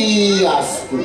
Swastiastu.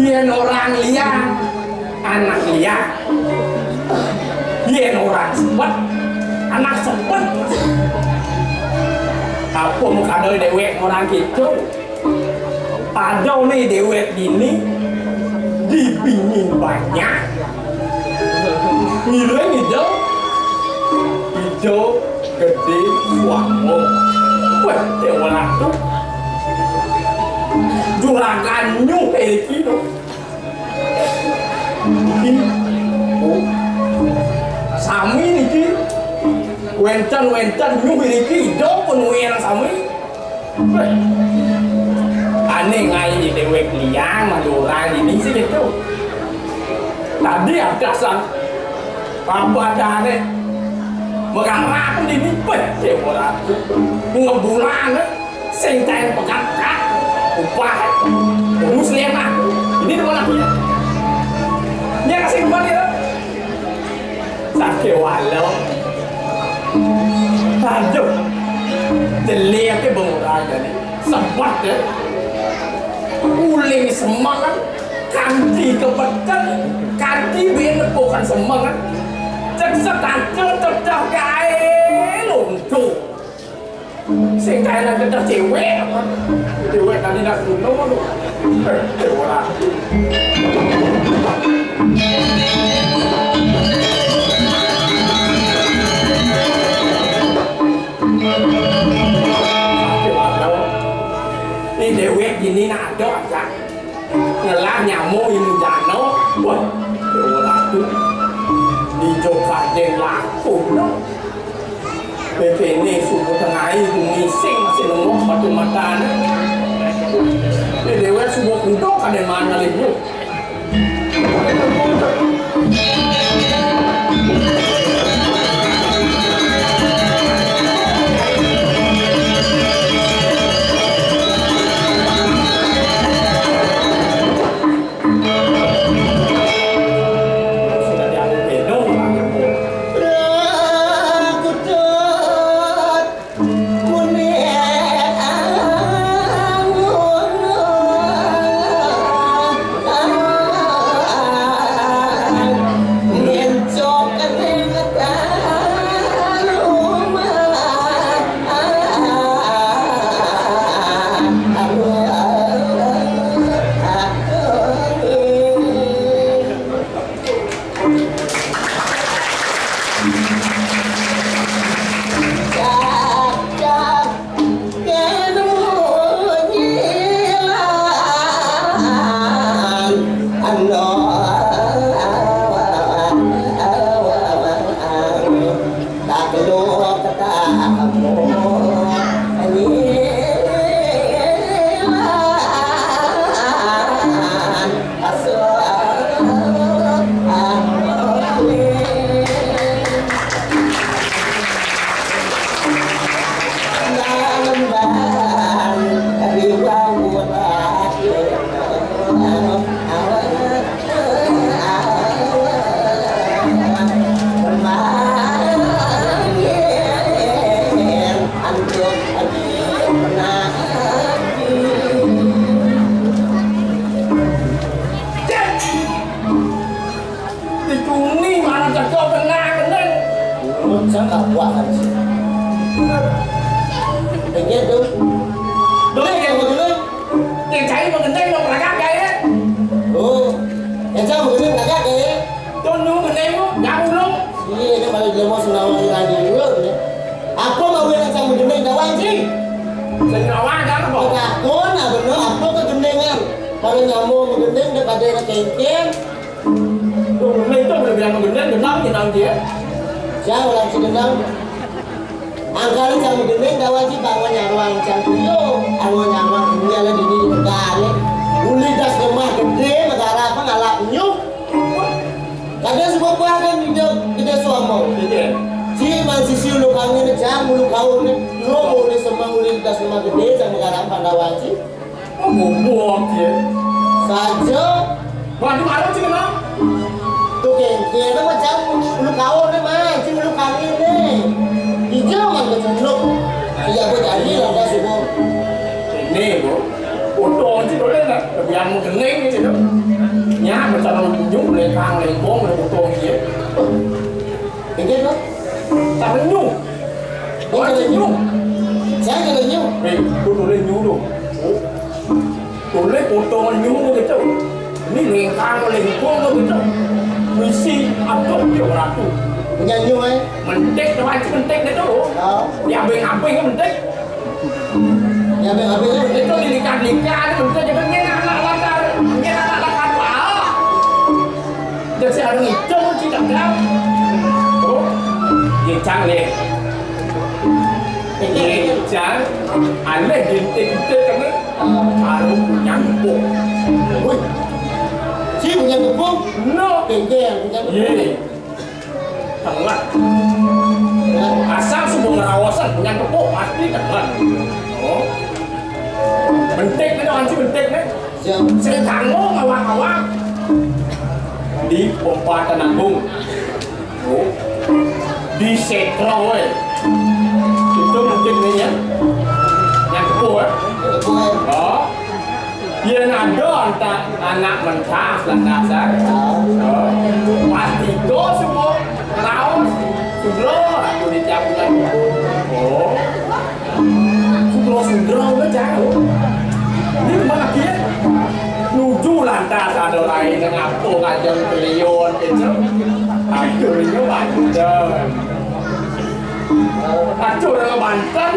Yen orang liar, anak liar. Yen orang sepet, anak sepet. Apa muka dari dewek orang gitu? Padahal nih dewek ini dipingin banyak. Nilai hijau, hijau gede suamo. Wah, orang tuh juragan nyuhe gitu. Sami niki wencan nyuhe niki do penuhian sami. Aneh ngai dewek liang madura ini sih gitu. Tadi ada sang pabadane mengarahkan ini pede orang ngebulan sing ten pekat-pekat upah muslimah ini tuh anak punya dia kasih kembali ya sakit walau tajuk aja nih sempat ya uling semangat kanti kebetulan kanti biar bukan semangat cek tetap gaya luntur sing kaya tetap cewek tadi nak dulu cewek lah ini dewek gini nak ada aja ngelah nyamuk yang jano wah cewek lah tuh di jokat yang laku PP ini subuh tengah itu ngising masih nongok batu mata ini dewek subuh kudok ada mana lagi asal semua ngerawasan punya tepuk pasti teman. Oh, bentik itu anci bentik nih. Saya tanggung awak-awak di pompa Tenanggung. Oh, di Setro, itu mungkin nih ya, yang tepuk ada anak mentah dan dasar. Pasti do semua raus sundro aku dicampurkan. Oh, sundro jauh. Ini mana dia? Nuju lantas ada lain dengan apa kajang triliun itu. Akhirnya Banten. Acuh dengan Banten.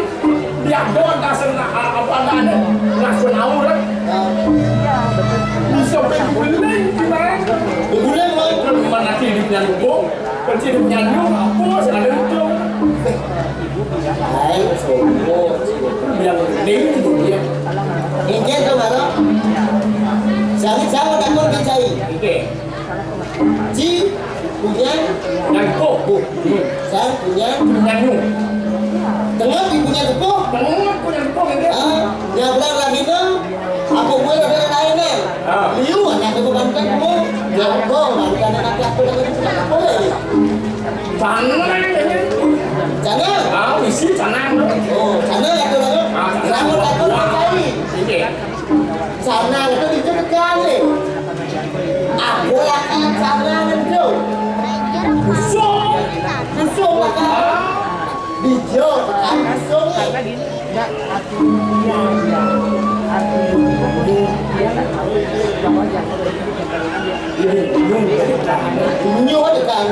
Dia don dasar apa ada nasional kan? Bisa berguling gimana? Berguling mana hidupnya nunggu? Hidupnya nunggu apa? Ada itu. Hai, sombong. Yang ini itu dia. Ini tu mana? Jangan takut kecai. Oke. Ji punya Yang kok? saya punya Yang tengah punya tepuh. Tengah punya kok ini. Yang benar lagi tu, aku boleh ada lain ni. Liu anak aku bantu kamu. Yang kau bantu anak aku lagi boleh. Jangan. Isi jangan. Oh, sana aku lagi. Sana takut kecai. Oke. Sana itu ditekan ni. Aku akan sana itu. Musuh lah kan. Dijo kan musuh ni. Nyu ada kan.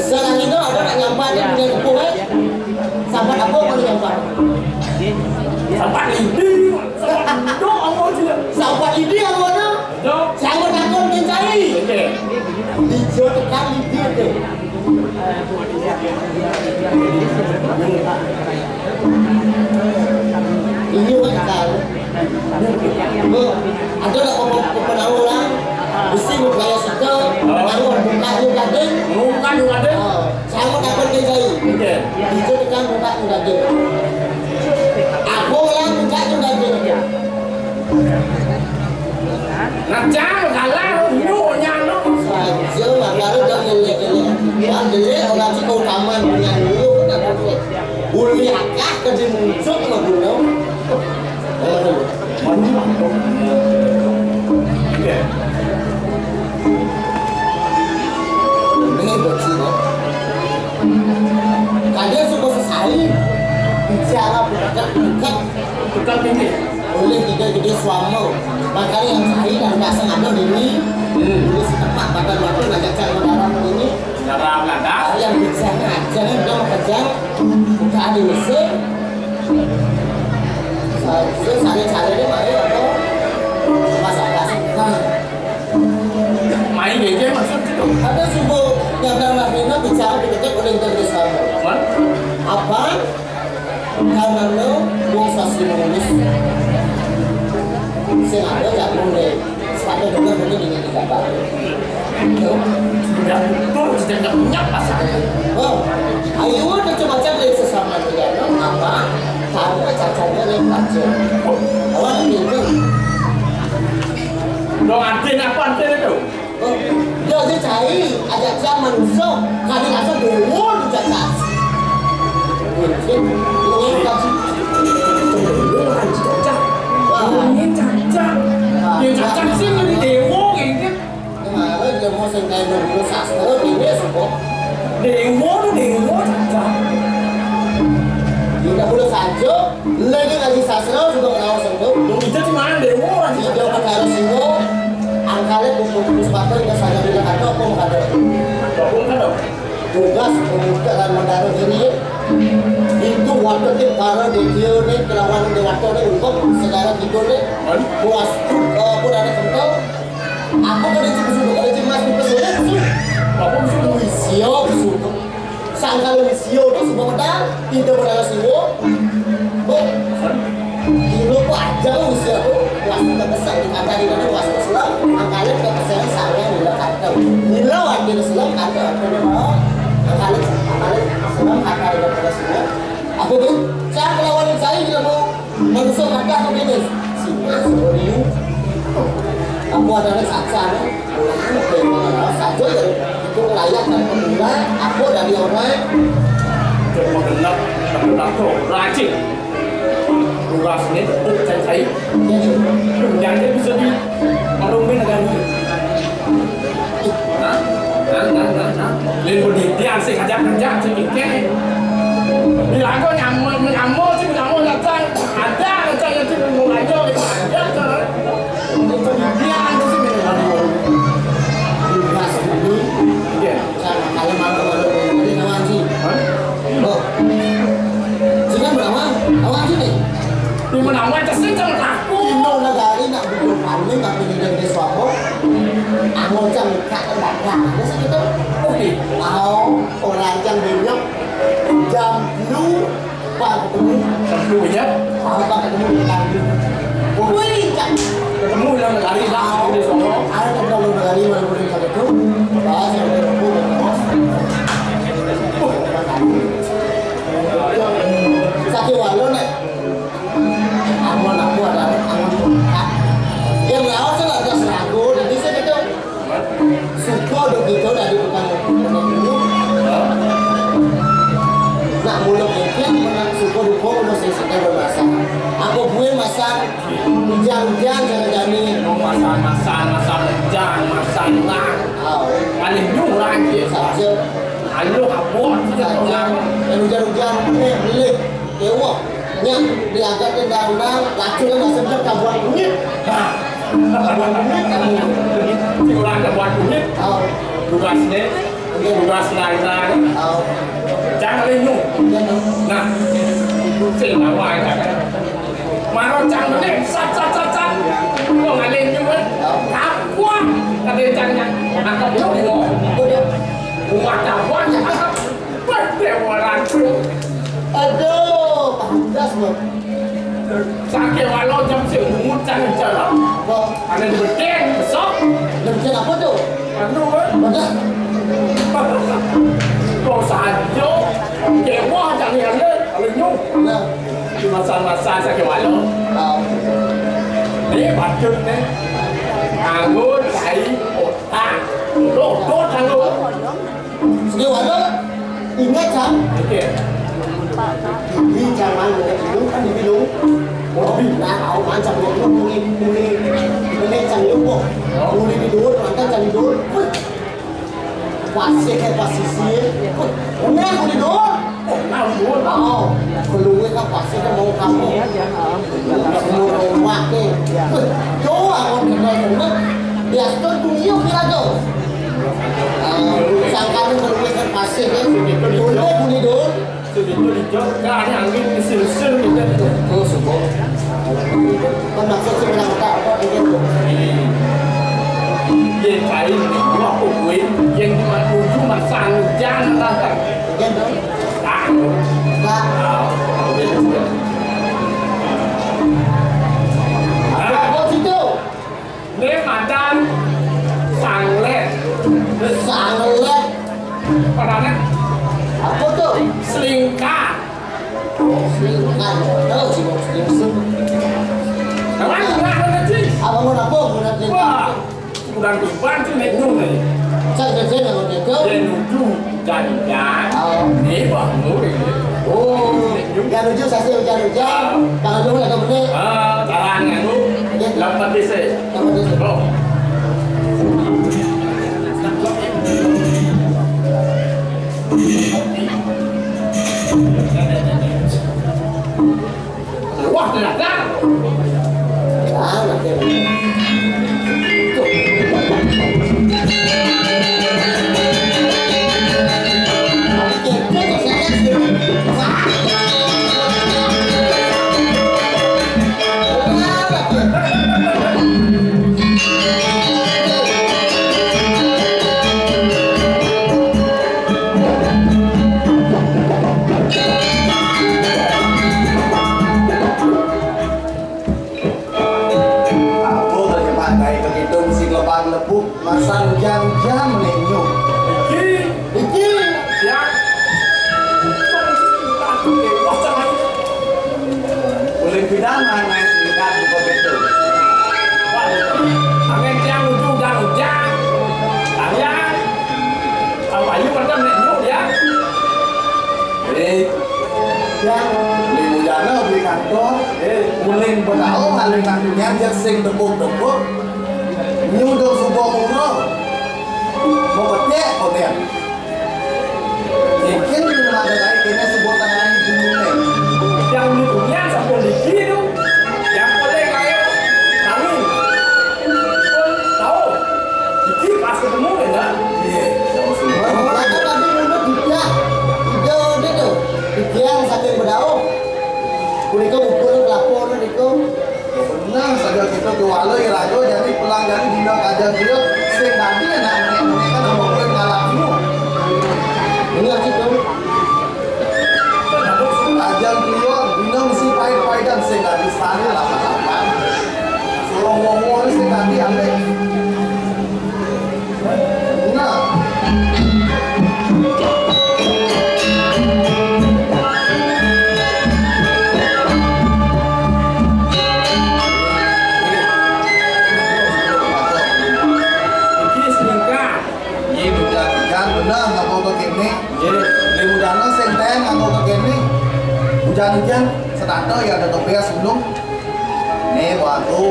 Sekarang itu ada nak nyampak dia punya tepung sampai apa boleh nyampak? Sampai ini. Dok apa dia? Sampai ini apa tu? Jangan takut mencari. Oke. Dijo tekan bibir tu. Ini kan. Ada nak pernah orang mesti bergaya suka baru buka gading. Bukan juga deh. Jangan takut mencari. Oke. Dijo tekan buka gading. Aku yang buka gading. Nak jangan kalah nyonya no. Saja baru dah gelek-gelek. Yang gelek orang tu kau taman punya dulu tak boleh. Uli akak kerja muncul ke dulu. Oke. Ini bersih. Kalian suka sesali bicara bukan Tukang tinggi. oleh gede-gede suamo. Makanya yang cari dan tak sengaja ini ini setempat badan waktu ngajak cari darah ini. Darah Belanda. Yang bicara jangan dia bekerja buka di Mesir. Saya cari dia mana apa? Masalah. Main game maksud itu. Ada subuh yang dalam ini bicara begitu oleh gede suamo. Apa? Karena lo buang sasi menulis. Saya ada tak boleh. Sepatutnya dengar boleh dengan dikata. Sudah betul, sudah punya pasal. Oh, ayo macam-macam dari sesama dia. Apa? Tahu macam-macamnya dari baca. Awak itu. Dong antin apa antin itu? Oh, dia je cari ajak saya manusia. Kali rasa dewa tu cacat. Ini kaji. Ini cacat. Dia cacat sih jadi dewa gitu. Mà dia mau sengai dulu sastra ini sebab Dewa tu dewa cacat. tidak boleh saja lagi ngaji sastra juga kenal sebab Dong itu cuma dewa orang dia perkara sini angkanya buku sepatu yang saya bilang ada apa mau ada Dong kan dong. tugas pemuda dan mendarat ini itu waktu itu para dia ni kelawan di waktu ni untuk sekarang gitu ni puas tu pun ada kental aku kan itu sudah ada cimas itu sudah Apa mesti siap sudah sangkal siap tu semua dah tidak berada siap bu dulu tu aja usia tu puas terbesar di kata di mana puas Islam angkanya kebesaran saya nilai kata nilai waktu Islam kata apa nama angkanya Islam kata di mana Islam aku pun saya kelawan saya dia mau manusia kata apa ini singa seboriu aku adalah saksi saja yang itu layak dan pemula aku dari orang coba genap tuh rajin tugas ini tetap saya thấy jangan dia bisa di malumin negara ini nah lên một điểm đi ăn xịt hạt giác thì mình kết đi lại có nhầm mô chứ nhầm mô là trang hạt giác là trang chứ mình ngồi lại cho cái hạt giác cho nó đi ăn chứ mình làm gì kalau malu ada kawan sih. Oh. Sudah berapa? Kawan sih nih. Di mana mana terus jangan takut. Indo negara ini nak buat panen nak pilih dari suatu. Angol jam kat dagang. Masa gitu. Oke. Mau orang jam bilang jam lu pak ketemu. Jam lu ya? Pak ketemu dengan Wih, ketemu yang lari lah di sono. Ada ketemu lari mana boleh kalau itu. Bahas yang berlaku. Sakit walau nek. Amun aku adalah amun tak. Yang lawan saya ada seragu. Jadi saya itu suka begitu dari tukang ini. Nak mulut ikan, nak suka duko, nak saya bermasak. Aku gue masak jam-jam jangan masak jam masak lang. Anh nhung lang gì saja. Anh lu hapot Saja. Hujan-hujan ini beli. Dewa. Nya diangkat ke daunang, lacur nggak sedap kabuan kunyit. Kabuan kunyit kamu. Siulan kabuan kunyit. Tugasnya, tugas lain-lain. Jangan linyu. Nah, sing awal kan. Maro jangan deh, sat. Kau nggak linyu kan? Kabuan. Katanya jangan angkat dulu. Umat kabuan ya. Berdewalan tuh. Aduh, pantas loh. Sakit walau jam sibuk jangan jalan. Kok Ada di beken besok. kerjaan apa tuh? Anu kan? Mana? Kau saja. Kewa jangan yang ni. Kalau nyuk. Nah, Di masa-masa sakit walau. Ni bacut ni. Anggur cai otak. Lodot anggur. sedih walau. Ingat jam. Okey. Di zaman dulu kan di dulu. Oh, nah, aku macam itu muli jam itu. Muli di dulu, mantan jam di dulu. Pasir ke pasisi. Mana aku di dulu? Nah, dulu. Oh, keluar kan pasir kan mau kamu. Semua rumah ke. Jauh aku kena. Dia tuh tunjuk kira jauh. Sangkaan keluar kan pasir kan. Dulu di dulu. Itu dijawab. Kan angin sil-sil gitu. Oh, semua. Maksud sebenarnya apa itu? Yang kain ni buat kuih yang menuju masang jangan datang. Yang tu? Tak. Tak. Apa itu? Ni madan sanglet. Sanglet. Padahal Apa tu? selingkar. Selingkat. Tahu sih mau selingkuh. Kawan nak nanti. Apa mau apa? Mau nanti. Wah, sudah dibantu naik ni. Saya kerja dengan dia. Dia nuju jangan. Ni bangun ni. Oh, jangan ujuk saya hujan-hujan. Jangan dulu ada benda. Jalan nganu. Lambat desa. Apa tu? Oh. Wah, ternyata. Ah, nak Yang Limu jana beli kantor, uling berau haling kantornya dia sing tepuk-tepuk, nyuduk sebuah umroh, mau petek kau dia. Mungkin di rumah ada lain, kayaknya sebuah tangan gunung. Yang dunia sampai di sini, yang boleh kaya kami, tahu, jadi pas ketemu ya, Iya, sama semua. Maka tadi dulu tidak dia tuh yang saking berdaung kuliko ukur lapor kuliko Benar saja kita ke walau ya rajo jadi pulang dari bina kajian dia sing tadi nak mereka nak boleh ngalamu. ini lagi tuh Kajian dia bina mesti pahit-pahit dan sing tadi sana lama-lama. Suruh ngomong sing tadi ambil. Nah. Benar nggak mau ke kene, limu dana senten nggak mau ke kene, hujan-hujan setanda ya ada topia sebelum, nih waktu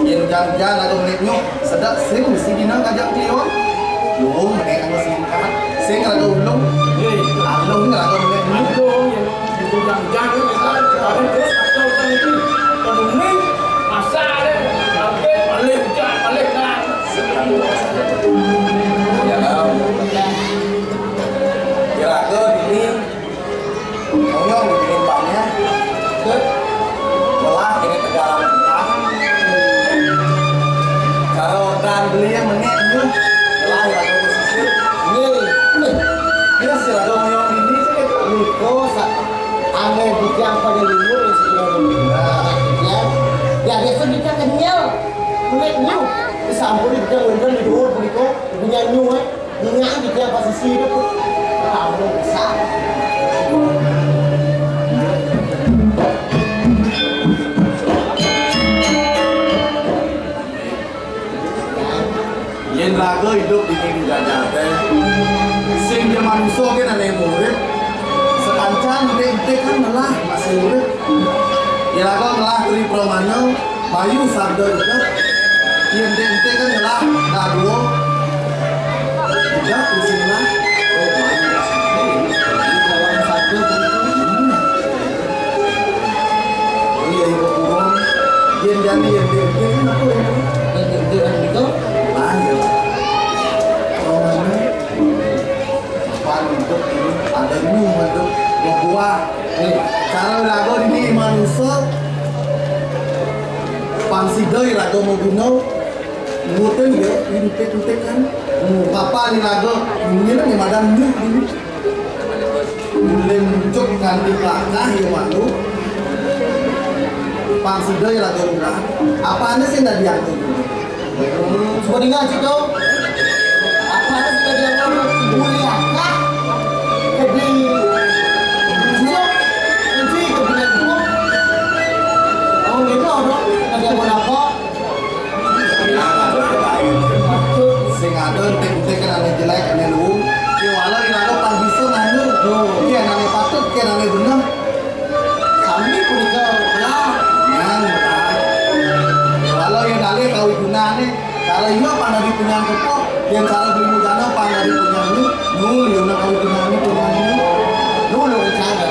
hujan-hujan atau menitnya sedap sing mesti dina kajak klion, lu menit yang mesti kan, sing ada belum, alung nggak ada menit ini, itu yang jangan ada terus atau itu penuh masa ada, sampai balik hujan balik kan, ya tahu. Kira ke ini Nyong bikin banknya ke belah ini tegalan kita kalau dan beli yang menit itu belah ya ke posisi ini sih lagu Nyong ini sih itu kuliko aneh bikin pada limu ya dia tuh bikin kenyal kulit nyu disampul bikin undang di luar kuliko punya nyu ingat bikin posisi itu kamu bisa Yen lagu hidup di minggu jajate sing dia manusia kan ada yang murid sekancan dia kan melah masih murid ya lagu melah dari Pramana Bayu sabda juga yen dia kan melah dua tidak pusing lah oh Bayu kawan satu oh iya ibu kurang yen jadi yen dia kan aku yang dia itu lahir Pramana pan hidup ini ada nu hidup membuat cara lagu ini manusia pansidoi lagu mau guna nguteng ya ini kan papa ni lagu ini ni madam ni ini muncul ganti belakang ya malu pansidoi lagu guna apa anda sih tidak diatur seperti ngaji tuh apa ada sudah dia ngomong mulia kah jadi bujur nanti kebenaran itu oh gitu dong ada mau apa sing ada tek kan ane jelek ane lu ya walau ini lagu pan bisa nanya dia ane patut dia ane benar kami pun itu lah yang benar kalau yang dalih kau gunane cara iya pandai punya kepok yang cara beli mudana pandai punya ini nul yang nak kau gunane punya ini dulu cara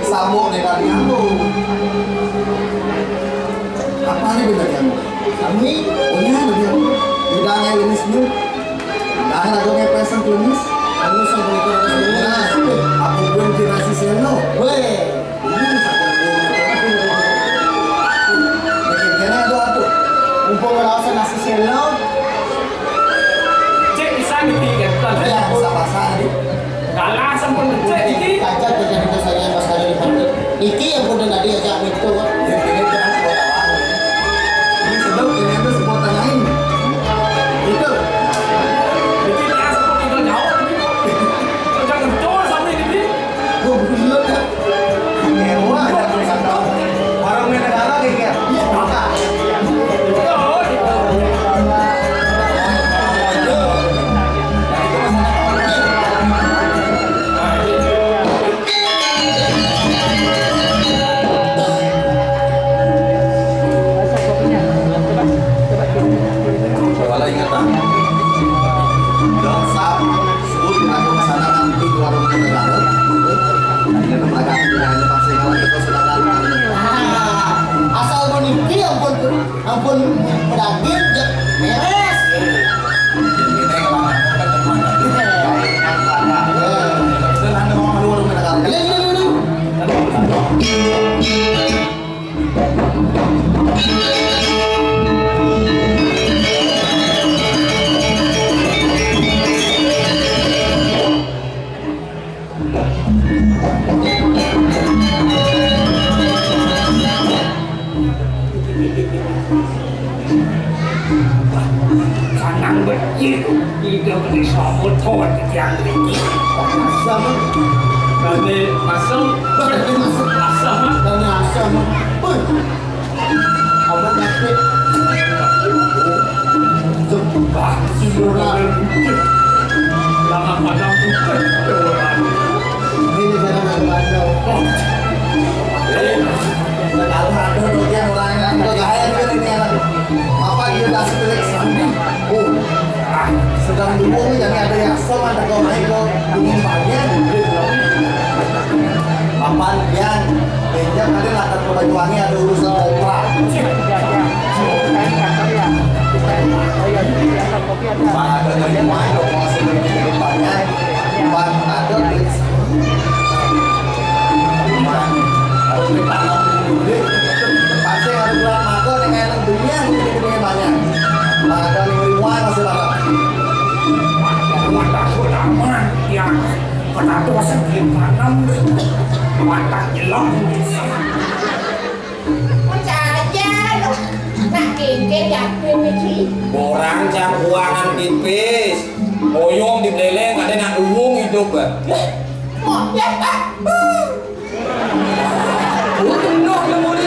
sabuk dekat yang lu apa ni benda yang kami punya dia bidangnya ini sendiri dah lagu ngepesan tulis kami sampai itu ada nah sebenarnya aku belum generasi seno weh ini sampai kena ada apa mumpung merasa nasi selo cek di sana tiga ada yang bahasa ni kalah sampai cek ini kaca terjadi itu saya yang pasal di pantai iki yang pun ada dia ajak itu yang kini jangan sebuah tawaran ini sedap ini ada sebuah tanyain itu jadi dia seperti itu jauh jangan jauh sampai ini gue beliau kan Itu disambut thon yang tinggi. Sama. Kami masuk. Sama. Dan asam. Pun. Obat sakit. Bah, sudah. Lama padam bukan. Ini jangan ada. Kalau ada bagian orang yang bergaya ini anak apa dia dah sepelik sana. Oh, sedang dulu yang ada yang sama tak kau naik kau ingin bagian. Papan yang pinjam tadi latar ke Banyuwangi ada urusan kontrak. Pada Banyuwangi dong masih lebih banyak. Pan ada harus ditanam dulu. Pasti harus bulan mako dengan dunia gede-gede banyak. Ada lingkungan masih banyak. Mata lama yang kenapa sakit tanam mata jelang bisa. Nak kengkeng yakin ni. Orang cang buangan tipis, oyong di beleleng ada nak duung hidup kan? Mau ya tak? Benar kamu ni.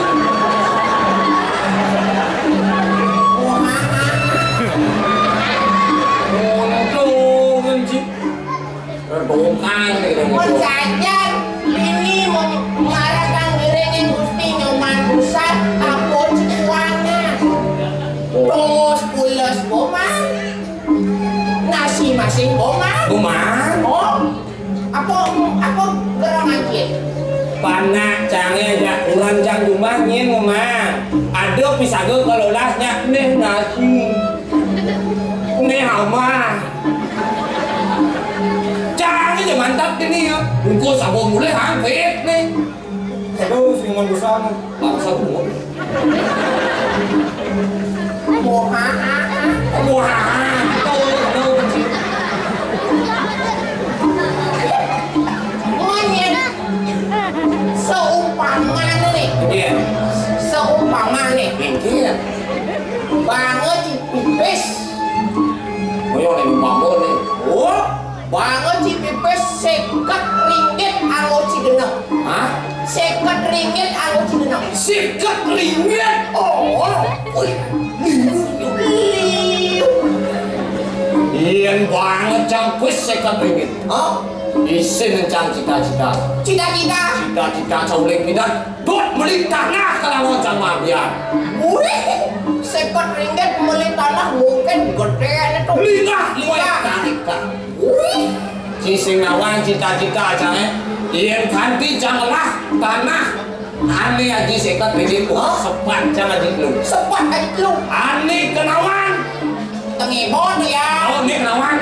Untung mencip, terbongkar ni. Menjajan ini mengarahkan dirinya gusti nyoman pusat tapon cikuangan. Terus pulas boman, nasi masing boman. Kuman? Oh, apa gerang aja? Panak canggih jak kurang cang rumah nyen mama. Ada pisaga kalau lasnya neh nasi. Neh hama. Canggih je mantap ini ya. Engkau sabun mulai hampir nih. Aduh, sinuman bersama. Bangsa semua. Moha. Wah, tahu kecil. Seumpama nih, Iya. seumpama nih, Mungkin. banget di pipis, Koyo nek bangun nih. oh, banget di pipis seket ringgit anu cigeneng, Hah? seket ringgit anu cigeneng, Sikat ringgit. oh, wih, liu, Iyan banget cang kuis sikat ringgit. oh, Isin cang cita-cita. cita-cita, Cita-cita sauling minat. Dut beli tanah kalau cang mabian. wih, seket ringgit beli tanah mungkin gede itu, Lingah, lingah. wih, Cising nawang cita-cita cang Iyan kanti cang lah tanah. Ani aji sikat ringgit ku sepat cang aji lu. sepat itu, Ani kenawan. tengibon ya. Oh, ni kenawan.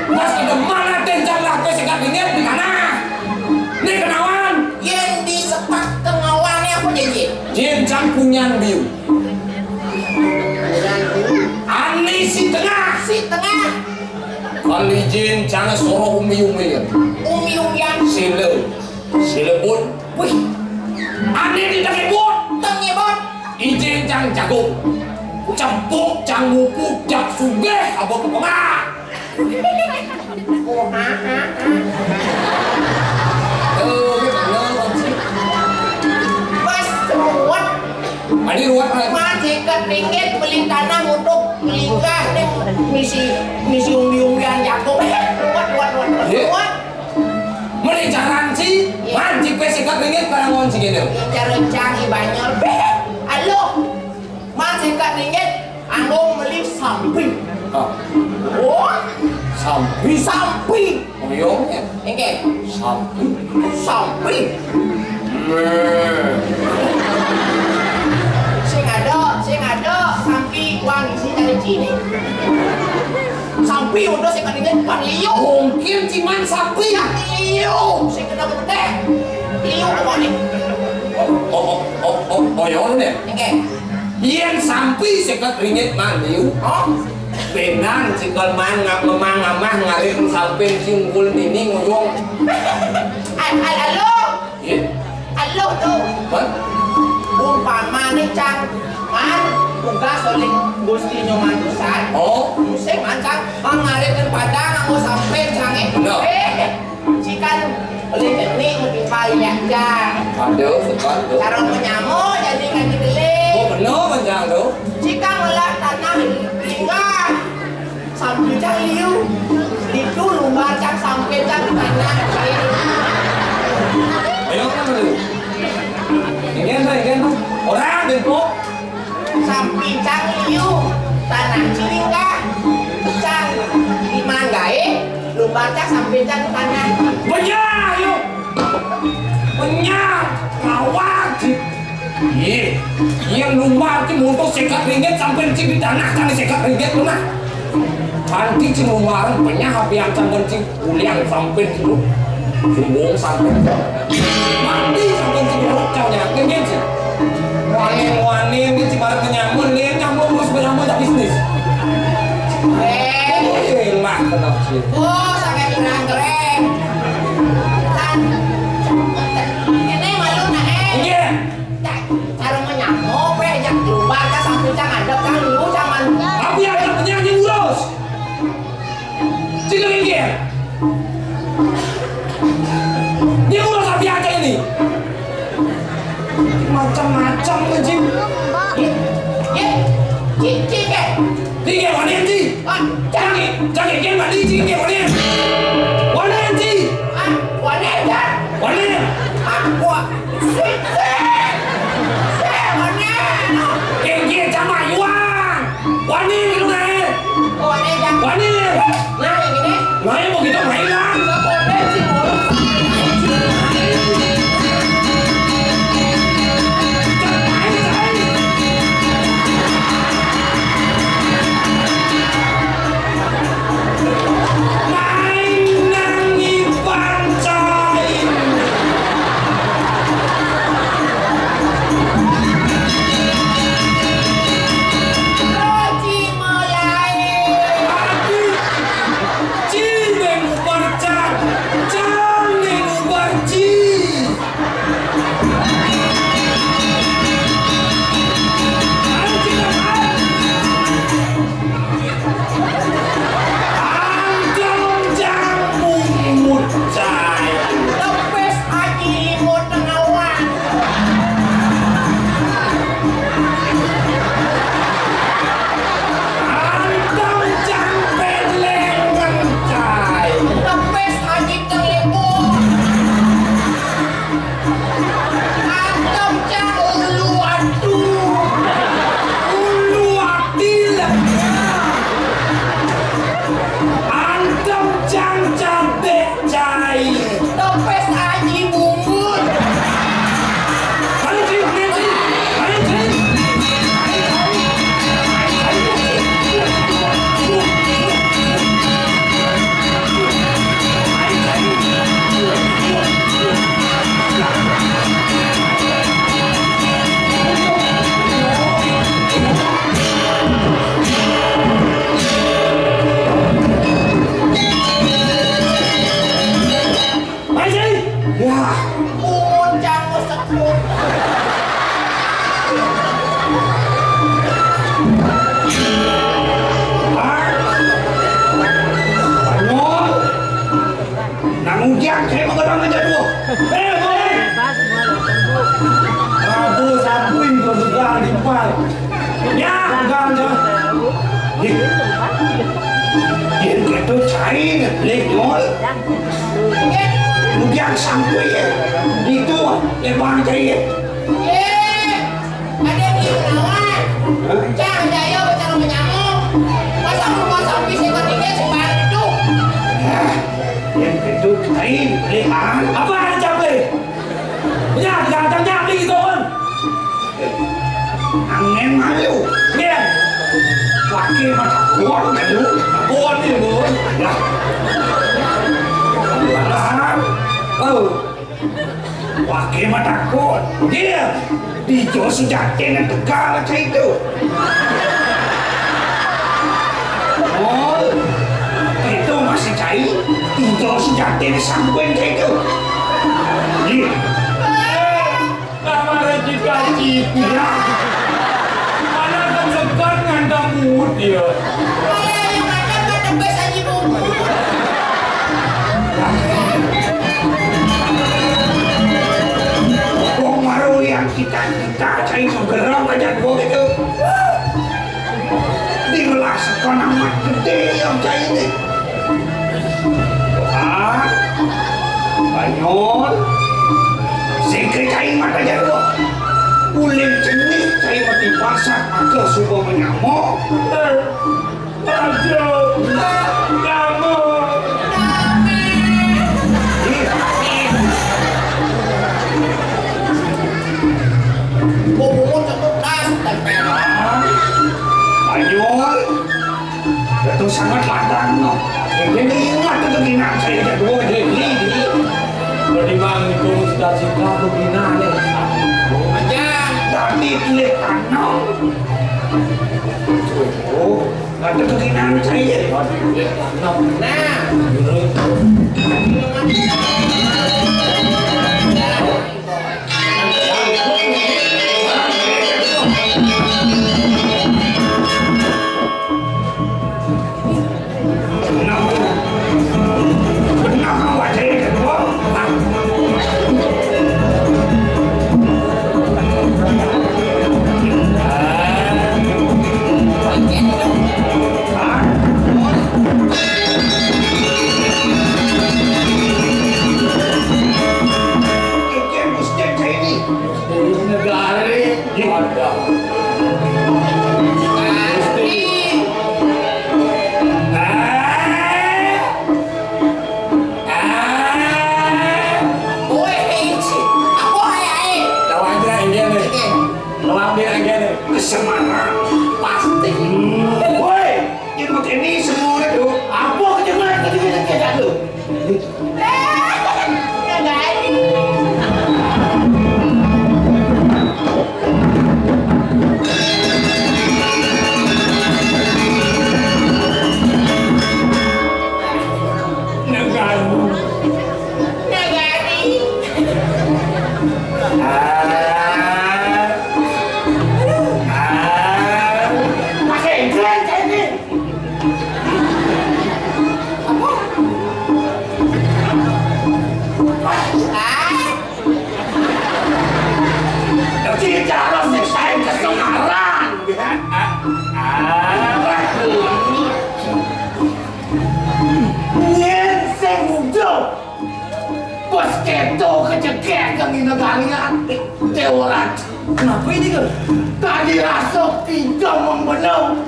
Mas ada mana tenjang lah ke sikat ringgit di mana? Ni kenawan. Yang di sepak tengawannya apa jadi? Jin punya biu. Ani si tengah. Si tengah Kali jin jangan soro umi-umi ya. umi-umian Sila bun. wih Ani di tengah bun. tengibon Ijin jangan jagung. Campuk jangan mupuk jak sugeh apa kepengah. oh mas ruwet Ani ruat lah. mas ikat ringgit beli tanah untuk melingkah nih misi umi-umian jagung ruwet Mending jalan sih. Mancing pesikat ringgit karangon si gini. rencang ibanyol halo mas ikat ringgit anggung beli samping oh samping Oyong ya. Oke, Samping. samping. Sing ada, sampi uang isi dari sini. Sampi udah sing kadingen pan liu. Mungkin cuman sapi ya. Liu, sing kena gede. Liu apa nih? Oyong deh. Oke. Yang sampai sekat ringgit mandiu. Oh, Benan cikal mangap memang-amah ngalir sampai singkul ini nguyong. halo. Iya. Halo tuh. What? Umpama nih cang, man tugas oleh Gusti Nyoman Besar. Oh, Musik mancang ngarekeun padang nganggo sampean sange. No. Cikan oleh teknik mesti paling aja. aduh, suka tuh. Cara menyamuk jadi kan dibelik. Oh, bener panjang tuh. Jika ngelah tanah hingga sampai cang liu itu lumba cang sampai cang tanah Ayo kan dulu. Ingin tuh. Orang bengkok. sampai cang liu tanah cilingga cang di manggae lumba cang sampai cang tanah Banyak yuk. Banyak. Awak. Iya. Yang lumbar ki montok sekat ringgit sampai di tanah kan sekat ringgit lu mah. Nanti ci lumbar banyak api yang sampai ci uliang sampai dulu. Sumbung sampai. Mati sampai ci rokanya kenyang sih. Wani ini ci barang nyamun nih nyambung terus bersama tak bisnis. Lah kenapa sih? oh sangat keren kan ini malu nah Iya. cara menyamuk yang lumba cang sampai cang adep cang liu cang Tapi ada penyanyi urus. Cik ringgit. Dia urus api aja ini. Macam-macam anjing. Cici ke? Tiga wanita anjing. Jangan game mandi tiga wanita. Wanita anjing. Wanita? Wanita. Wah, wanita. Game sama Yuan. Wanita itu nih. Wanita. Wanita. Nah, yang ini. Main mau kita main lah. Pakai mata takut, dia di Jawa sejak dengan tegal macam itu. Oh, itu masih cair. Di Jawa sejak dengan sampai macam itu. Dia, nama rezeki ya. Mana kan imut dia. Saya yang makan gak tebes aja bu. Wong maru yang kita cai menggeram aja dua gitu. Diulah sekolah amat gede yang cai ini. Ah, banyon. Singkir cai mata aja dua. Uling jenis cai mati pasar maka subuh menyamuk. Aduh, kamu. Bumbu cukup tas tempel. Ayol, itu sangat ladang no. Jadi ingat itu gina saya kedua jadi. Beriman itu cita-cita begina nih. Aja. Tapi pilih tanam. Oh, ada keginan saya. Nah. Semarang pasti. Woi, imut ini semua itu. Apa kejengan kejengan lu? Teorat. Kenapa ini kan? Tadi rasuk tidak membenung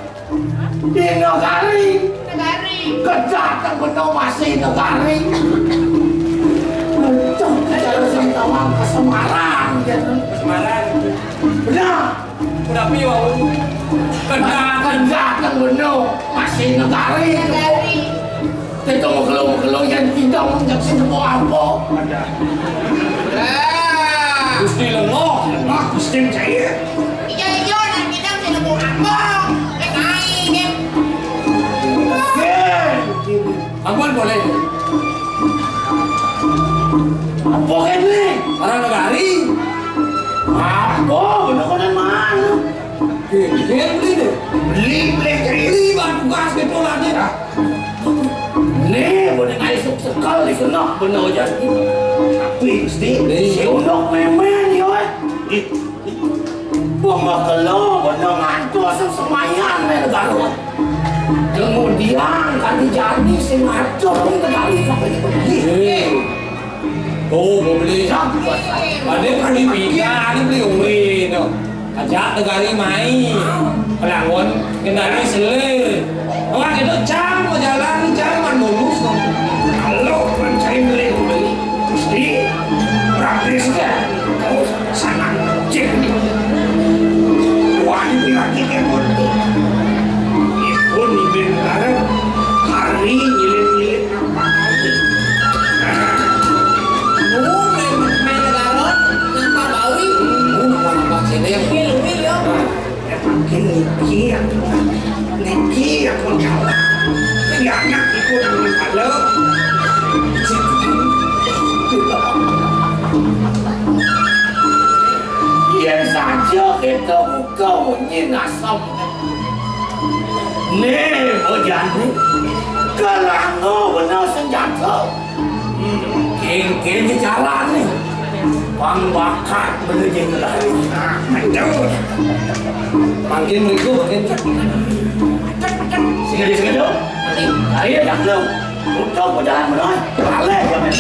di negari. Kejahatan benung masih negari. Betul cara Sintawang ke Semarang. Semarang. Benar. Kenapa ya? Kejahatan benung masih negari. Kita mau kelung yang tidak menjaksir apa. Ada. Gusti lengoh, Gusti cair. Ijo dan kita bisa nemu ambong. Naik. Ampun boleh. Apa ini? Orang negari. Apa? Benar-benar mana? Dia beli deh. Beli batu gas gitu lah dia. Nih, boleh ngasuk sekali kena benar jadi. Tapi Gusti, si unuk memen ya. Pemakelo benar ngantuk semayan nih negara. Kemudian kan jadi si ngacur negara sampai pergi. Tuh mau beli. Ada kan dipikir, beli ungri no. Ajak negari mai. Pelangon kendali sele. Orang itu jam jalan jaman mulus. Kalau mencari beli Gusti, praktis kan? Kau sangat cek nih. Wah ini lagi kebun. Ikut di bentara hari nyilit apa? Niki aku jalan. Ini anak ikut dengan halo. Yang saja kita buka bunyi nasam. Nih, hujan nih. Kelango benar senjata. Kengkeng jalan nih. Bang bakat bener jenderal. Aduh. Makin minggu makin Sengaja. Ayo dah lu. Untuk perjalanan menoi. Balik ya men.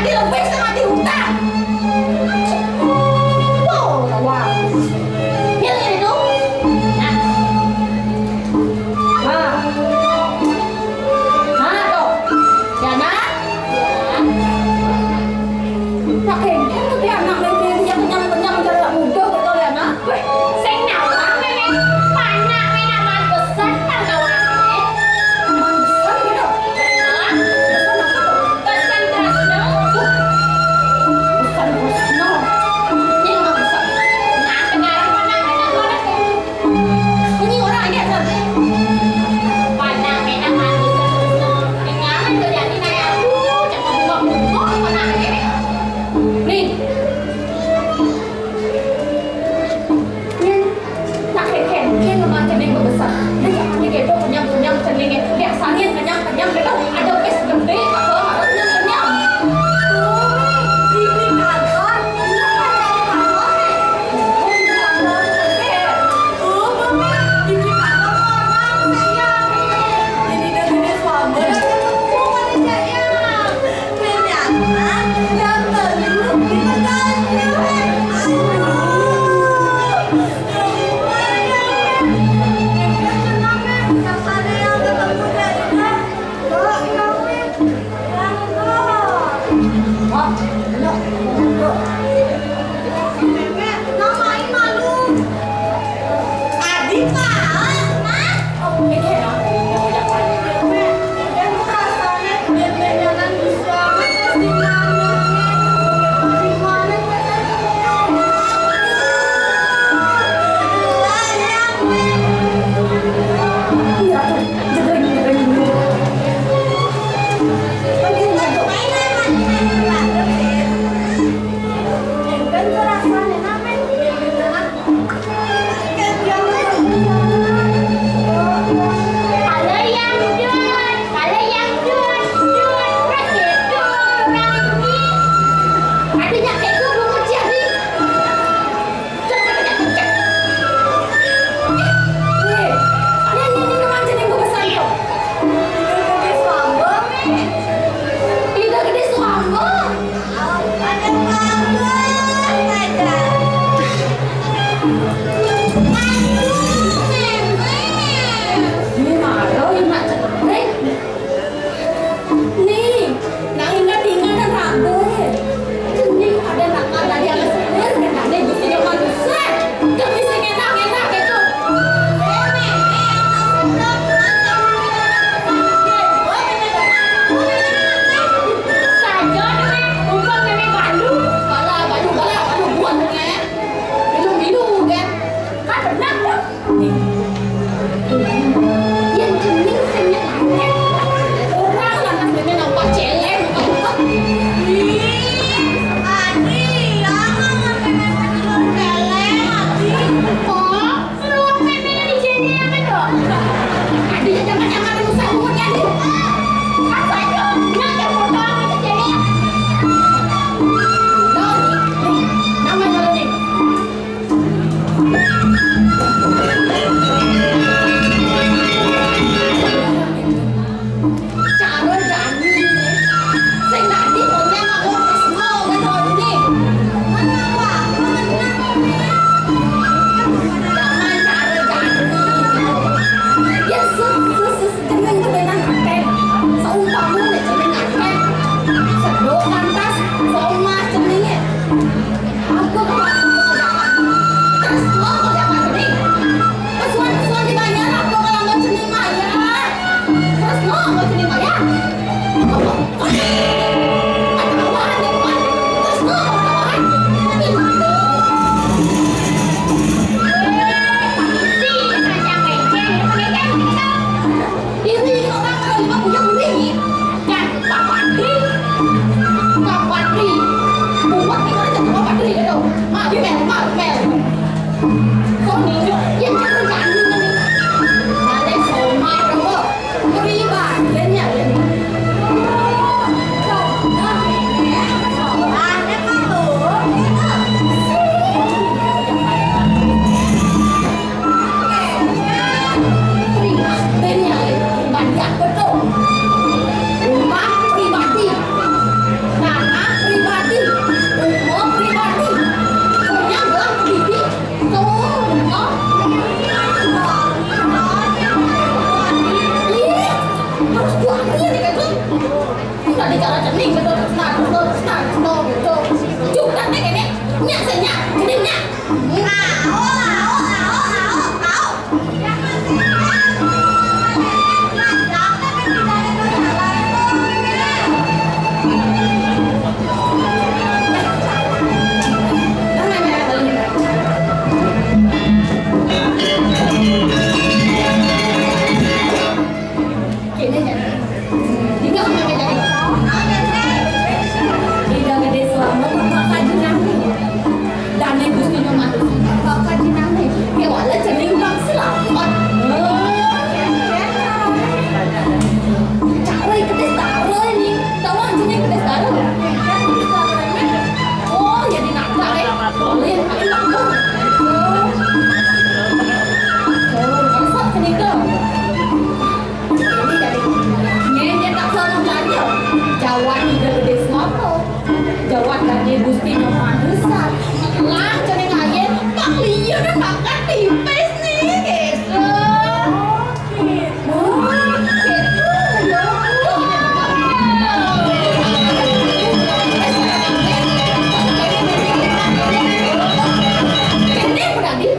mati lebih sama mati hutang. Wow, wow. Yang ini tuh. Nah tuh. Ya nak. Tak kengkeng tuh dia anak lagi yang kenyang-kenyang jarak muda betul ya nak. Weh, saya nawa memang panak memang man besar tak nawa ni. Man besar gitu. Benar. Besar apa tuh? Besar keras dong. Besar keras dong. Ini orang besar. Nah, sekarang panak memang mana tu? Ini orang ini ada. Panak memang man besar dong. Dengar tu jadi naya. Jangan buang-buang panak ni. Nih. Tak kengkeng macam ni besar. Dia jangan digendong kenyang-kenyang cenderung. Biasanya kenyang-kenyang mereka ada kes gede atau ada kenyang-kenyang. Ini kantor. Ini kantor. Ini kantor orang saya. Ini dari suami. Bukan saya. Kenyataan yang terlalu Gusti Noman besar. Lah jadi ngayen Pak Liyo dan makan tipis nih gitu. Ini berarti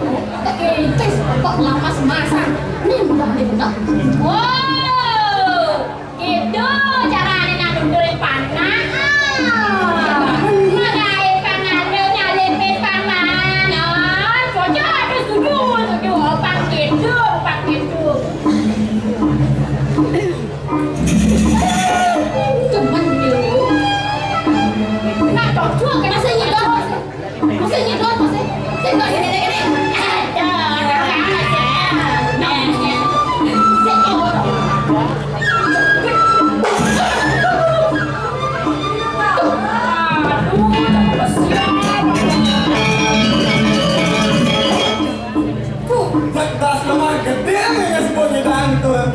tipis kok lamas masak. Nih budak. Wow, itu caranya nandurin panah.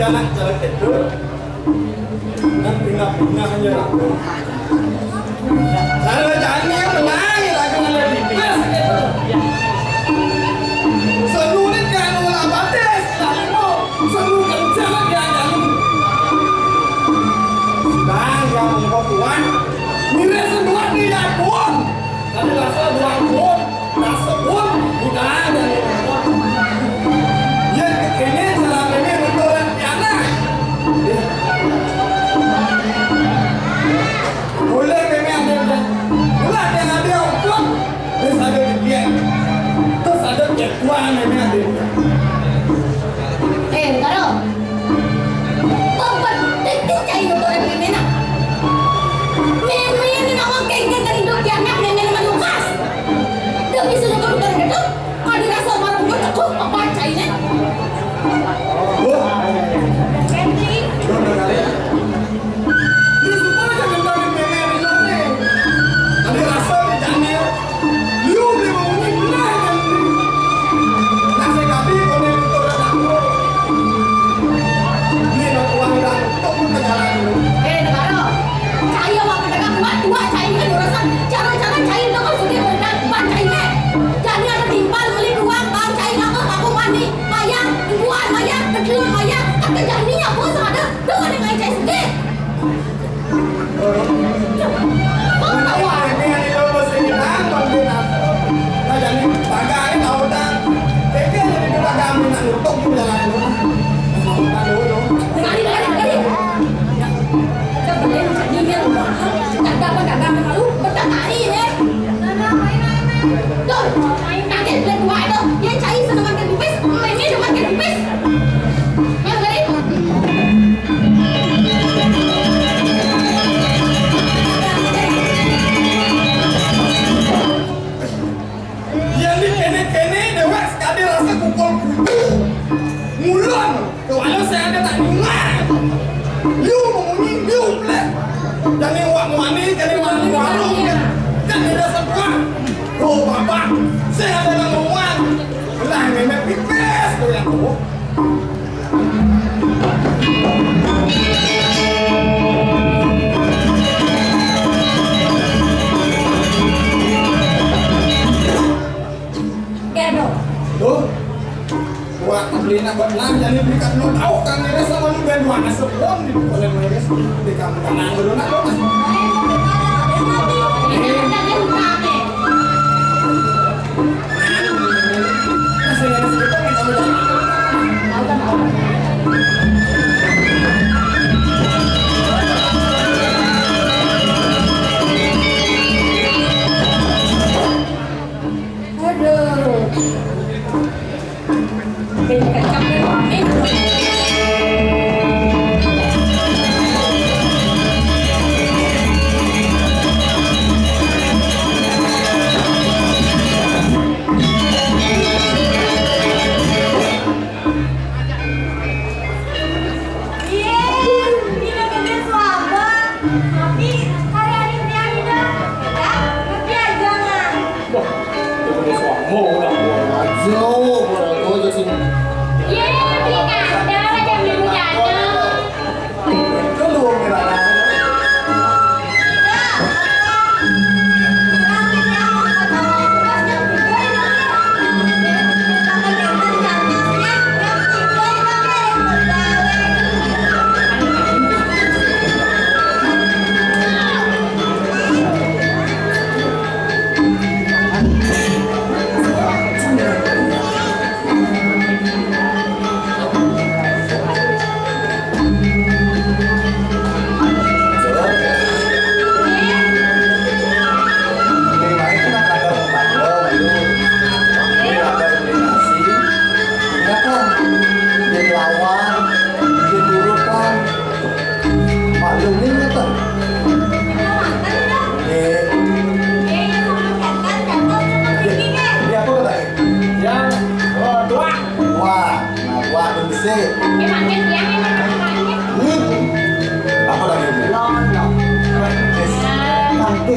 Jalan itu nanti nggak menyerah. Kalau jangan yang menang lagi lebih best. Seluruh kan ulah bates, lalu seluruh kencang yang sedang yang membuat mirip semua tidak pun. Tapi rasa dua pun, rasa pun tidak ada. Yang kekini salah memang boleh memang ada bulan yang ada ukun terus ada dia terus ada ketuaan memang ada karo tempat titik cai itu orang ini nak ini nak orang kengkeng dari hidup dia nak nenek manukas dia bisa juga dari hidup kalau dirasa marah dia cukup apa cai ni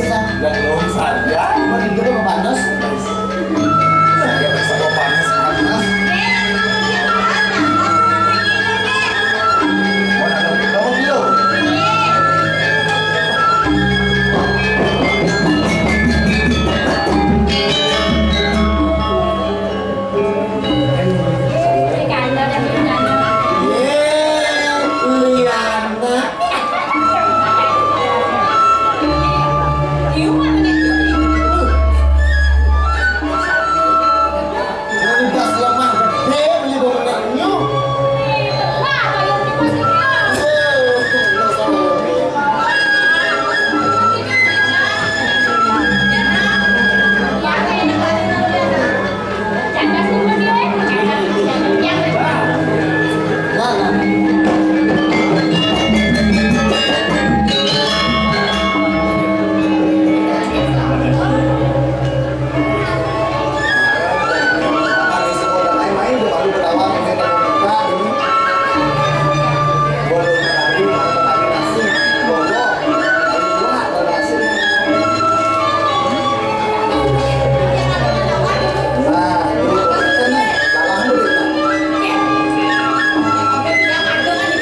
bisa. belum saja. Mana itu mau panas? Ya bisa kok panas. Mau nak berapa kilo? Liana. Ini pas yang mah gede beli boneknya. Kali sekolah main-main tuh baru ketawa main terbuka ini. Boleh tadi makan tadi nasi, boleh. Tadi buat nasi. Nah, itu kan dalam dulu kan. Kalau ini mah ada tuh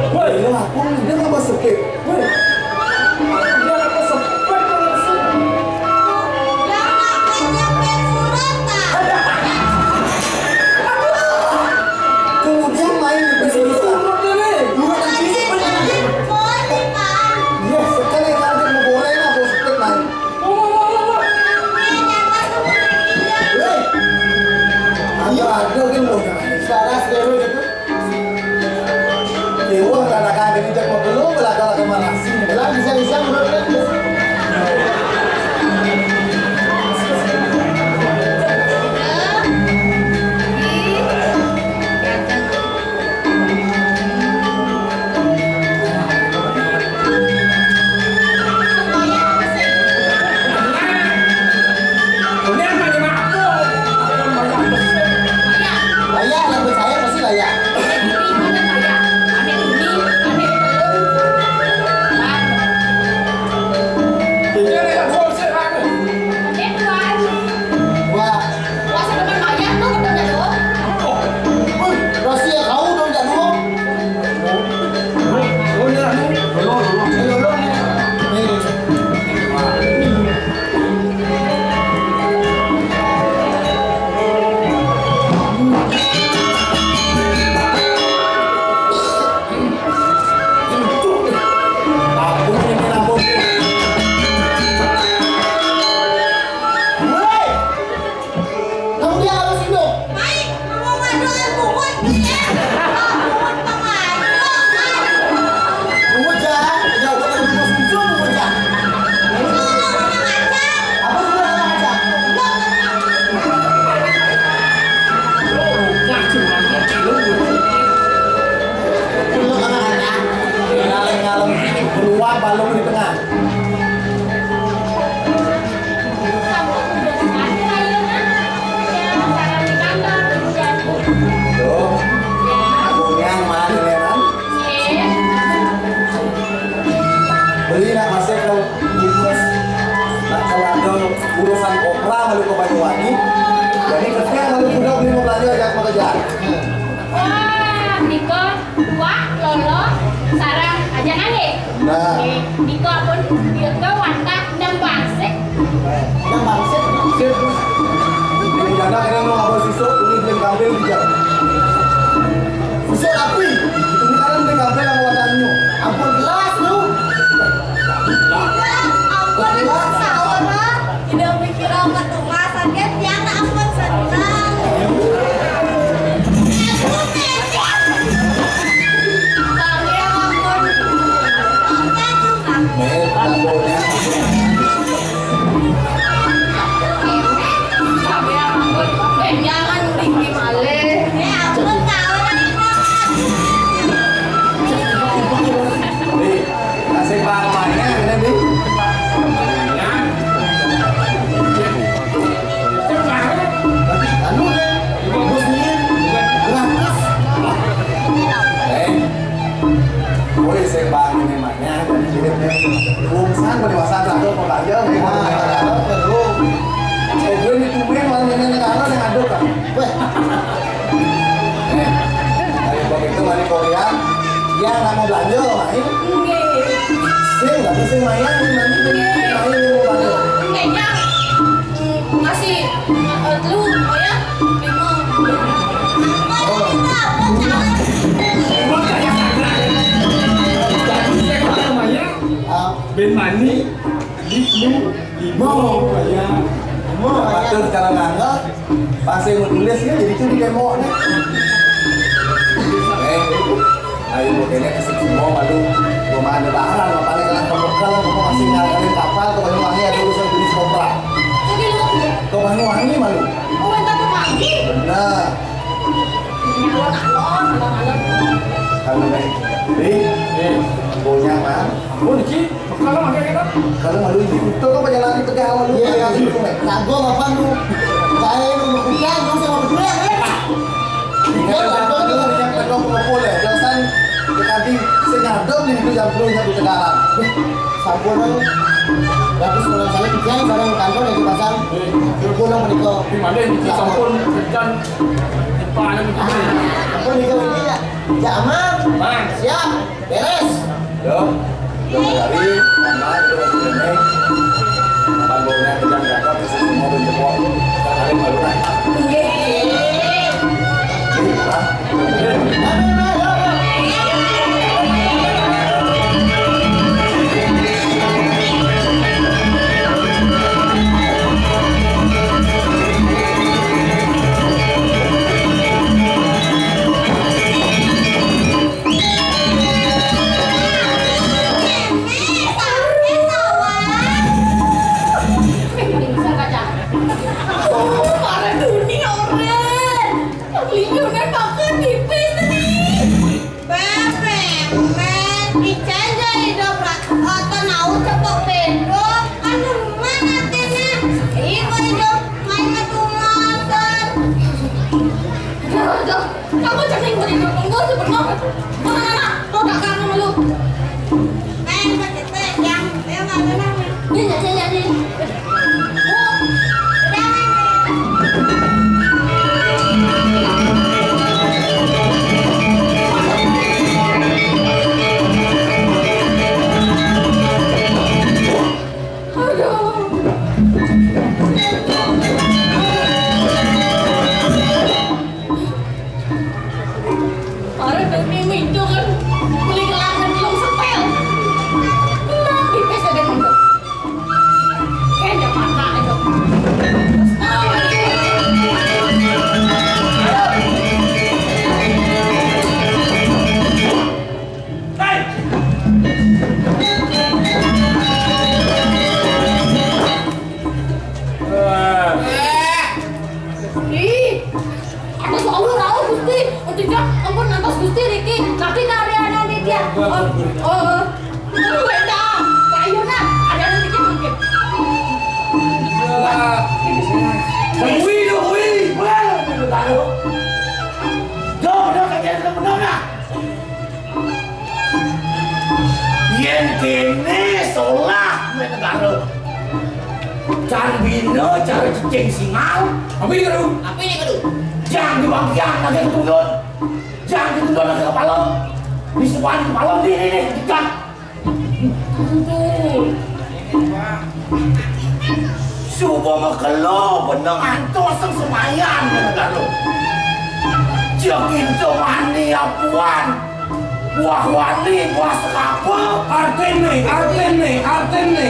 Woi, Ini aku dia nggak masuk ke. woi. Dia apa sepet langsung. Kemudian main di sini. Bukan ini. Yes, sekali kali mau goreng aku sepet main. Ada kan lo kan. Saras dewe gitu. Dewa karena kan ini cek mau belum belakang ke mana sih? Lah bisa-bisa menurut lu. Ini apa yang aku? Banyak besar. Layak yang percaya pasti layak. Ini ada bullshit apa? Wah, wih, rahasia kau dong tak dulu. Aku ini apa? Hei, kamu dia harus hidup. Bujang, jauh kan dulu sunsun bujang. Apa sudah ada? Dulu anak-anak. Ngaleng-ngaleng keluar balong di tengah. Tuh, aku yang mana kan? Beli nak masih kalau bungkus. Nak kalau ada urusan kopra malu ke Banyuwangi. Jadi ketika malu kuda beli mau belanja ajak mau kerja. Nah, Niko pun dia ke watak dan bangsit. Yang bangsit. sip. Ini janda kena mau apa sisuk, ini beli kambing bijak. Susuk api. Ini kan beli kambing yang wadahnya. Ampun gelas lu. Tidak mikir apa tuh masaknya tiang ampun senang. ini mau bantu. Kayaknya ngasih lu ya memang. Ben mani, limu, limau, ya. Batur cara nganggap, pas yang menulisnya jadi curi demo nih. Ayo mungkinnya kasih semua malu, rumah ada baharan, paling kalian pembekal, kamu masih ngalangin kapal, kau Banyuwangi ada urusan jenis kopra. Jadi lu Kau Banyuwangi malu. mau minta pemanggi? Benar. Alon. Kalau baik, punya mah. Oh, Niki, kalau makan kita. Kalau malu itu kau penjalan di Tegal malu. Iya, nah gua ngapain lu? Saya lu mau kuliah, gua sama berdua kan? Kalau boleh, jangan tadi sengadom di itu jam 10 satu Tegalan. Sampunan berarti sekolah saya kerjaan bareng kantor lagi pasang. Pulang menikah. Di mana Niki sampun dan depan ini. Aku nikah ini ya. Ya aman. Siap. Beres. Yo, dari mana itu sebenarnya? Kapan bolehnya kerjaan jaga bisa semua berjepok. Kalian malu naik. Kamu jangan ikut gue sebenarnya. Mana? Lo gak kangen sama lu? Iya. Cari bina, cari cicing singal. Apa ini kadu? Apa ini kadu? Jangan di bagian lagi ketundun. Jangan ketundun lagi kepala. Di sepan kepala ini dekat. Subuh makelo benang antos semayan kadu. Jakin tu mani apuan. Buah wani, buah sekapa. Artene.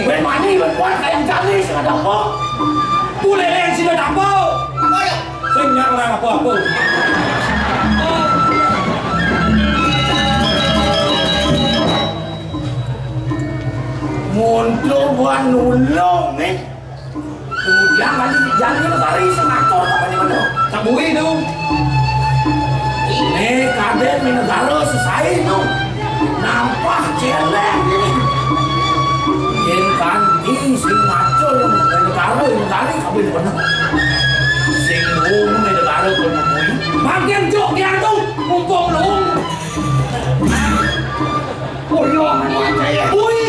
Ben mani, ben buat kayak jali sudah apa? Boleh yang sudah apa? Apa ya? Senyak orang apa? Muncul buat nulung nih. Kemudian kali jalan lari sengator apa ni mana? Tak boleh tu. Ini kaden negara selesai tu. Nampak celeng ni. Yen kanti sing ngacul negara kabeh bener. Sing ngomong negara kon mui. Makin jok dia tu mumpung lung. Boyong macam ui.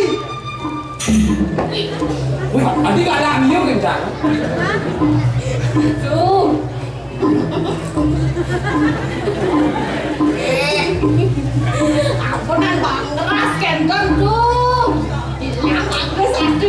Wih, adik ada ambil kencang. Tuh. Apa nan bang keras kenton tuh. Hilang aku sakit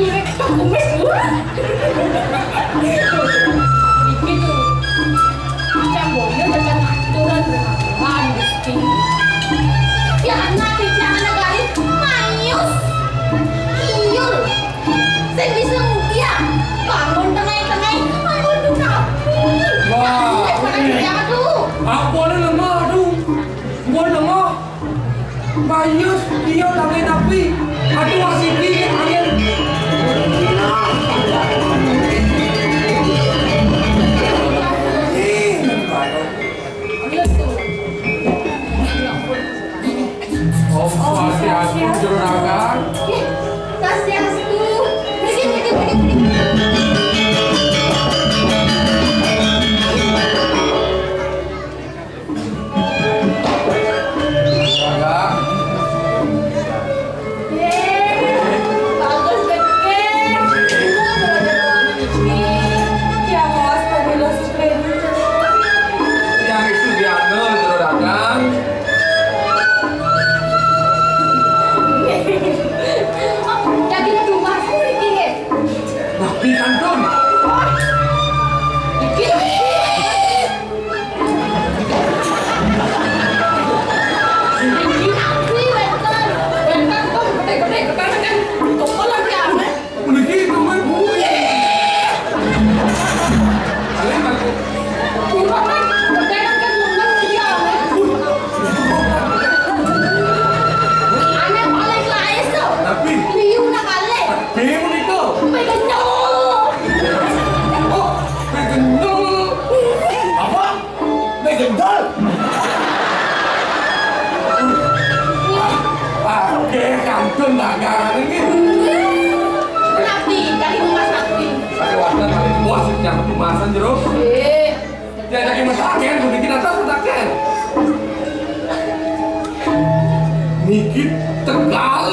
Niki tegal,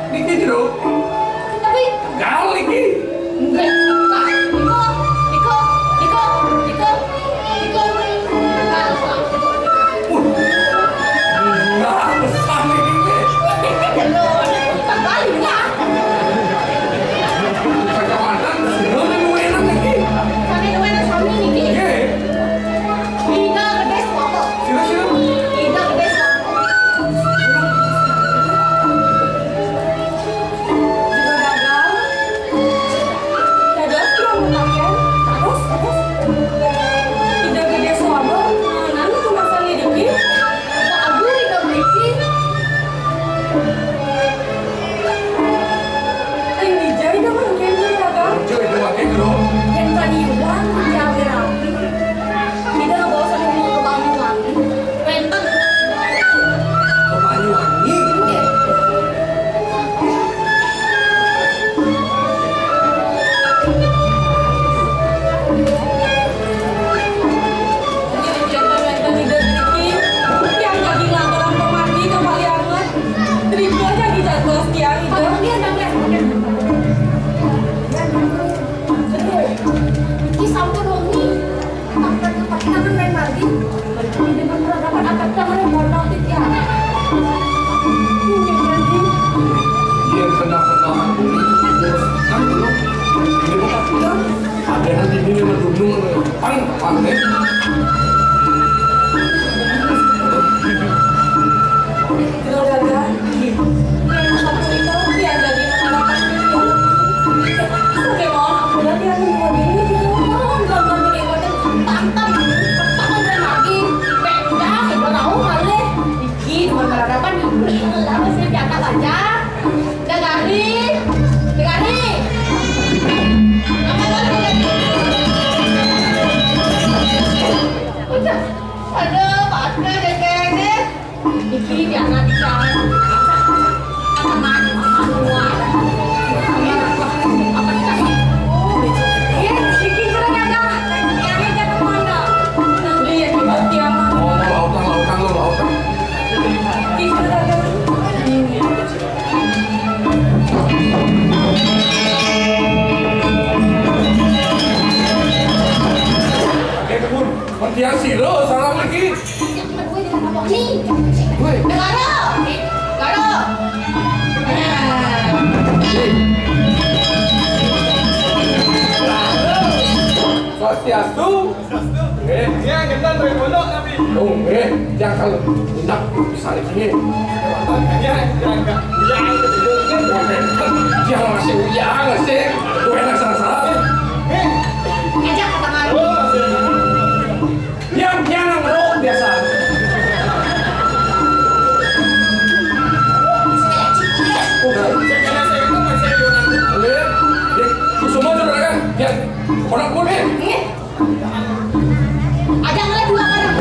niki jero. Tapi tegal niki. enggak, Niko. Nah, besar niki. Terbalik lah. Kawan-kawan, lu enak niki. Sampai kemana suami Niki? Ye. Ida gede suami. Sila. Ida gede suami. Yang siro salam lagi. Swastiastu. Ya, kita dari pondok Nabi. Oh, jangan kalau tidak bisa lagi. Ya, jangan. Jangan masih uyang masih. Tuh enak salah-salah. Ngajak ke tangan. Yang ngerok biasa. Semua sudah kan? Ya, orang pun Ada ngeliat dua orang.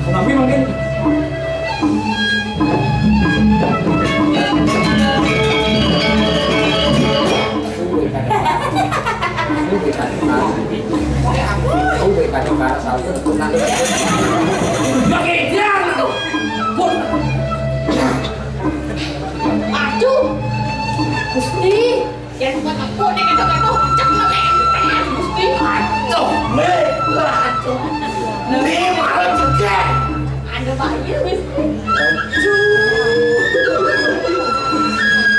Senang Tapi mungkin Aduh, Gusti, yang bukan aku nih kata-kata cek Gusti. aduh, aduh. Ini malah juga. Ada bayi Gusti.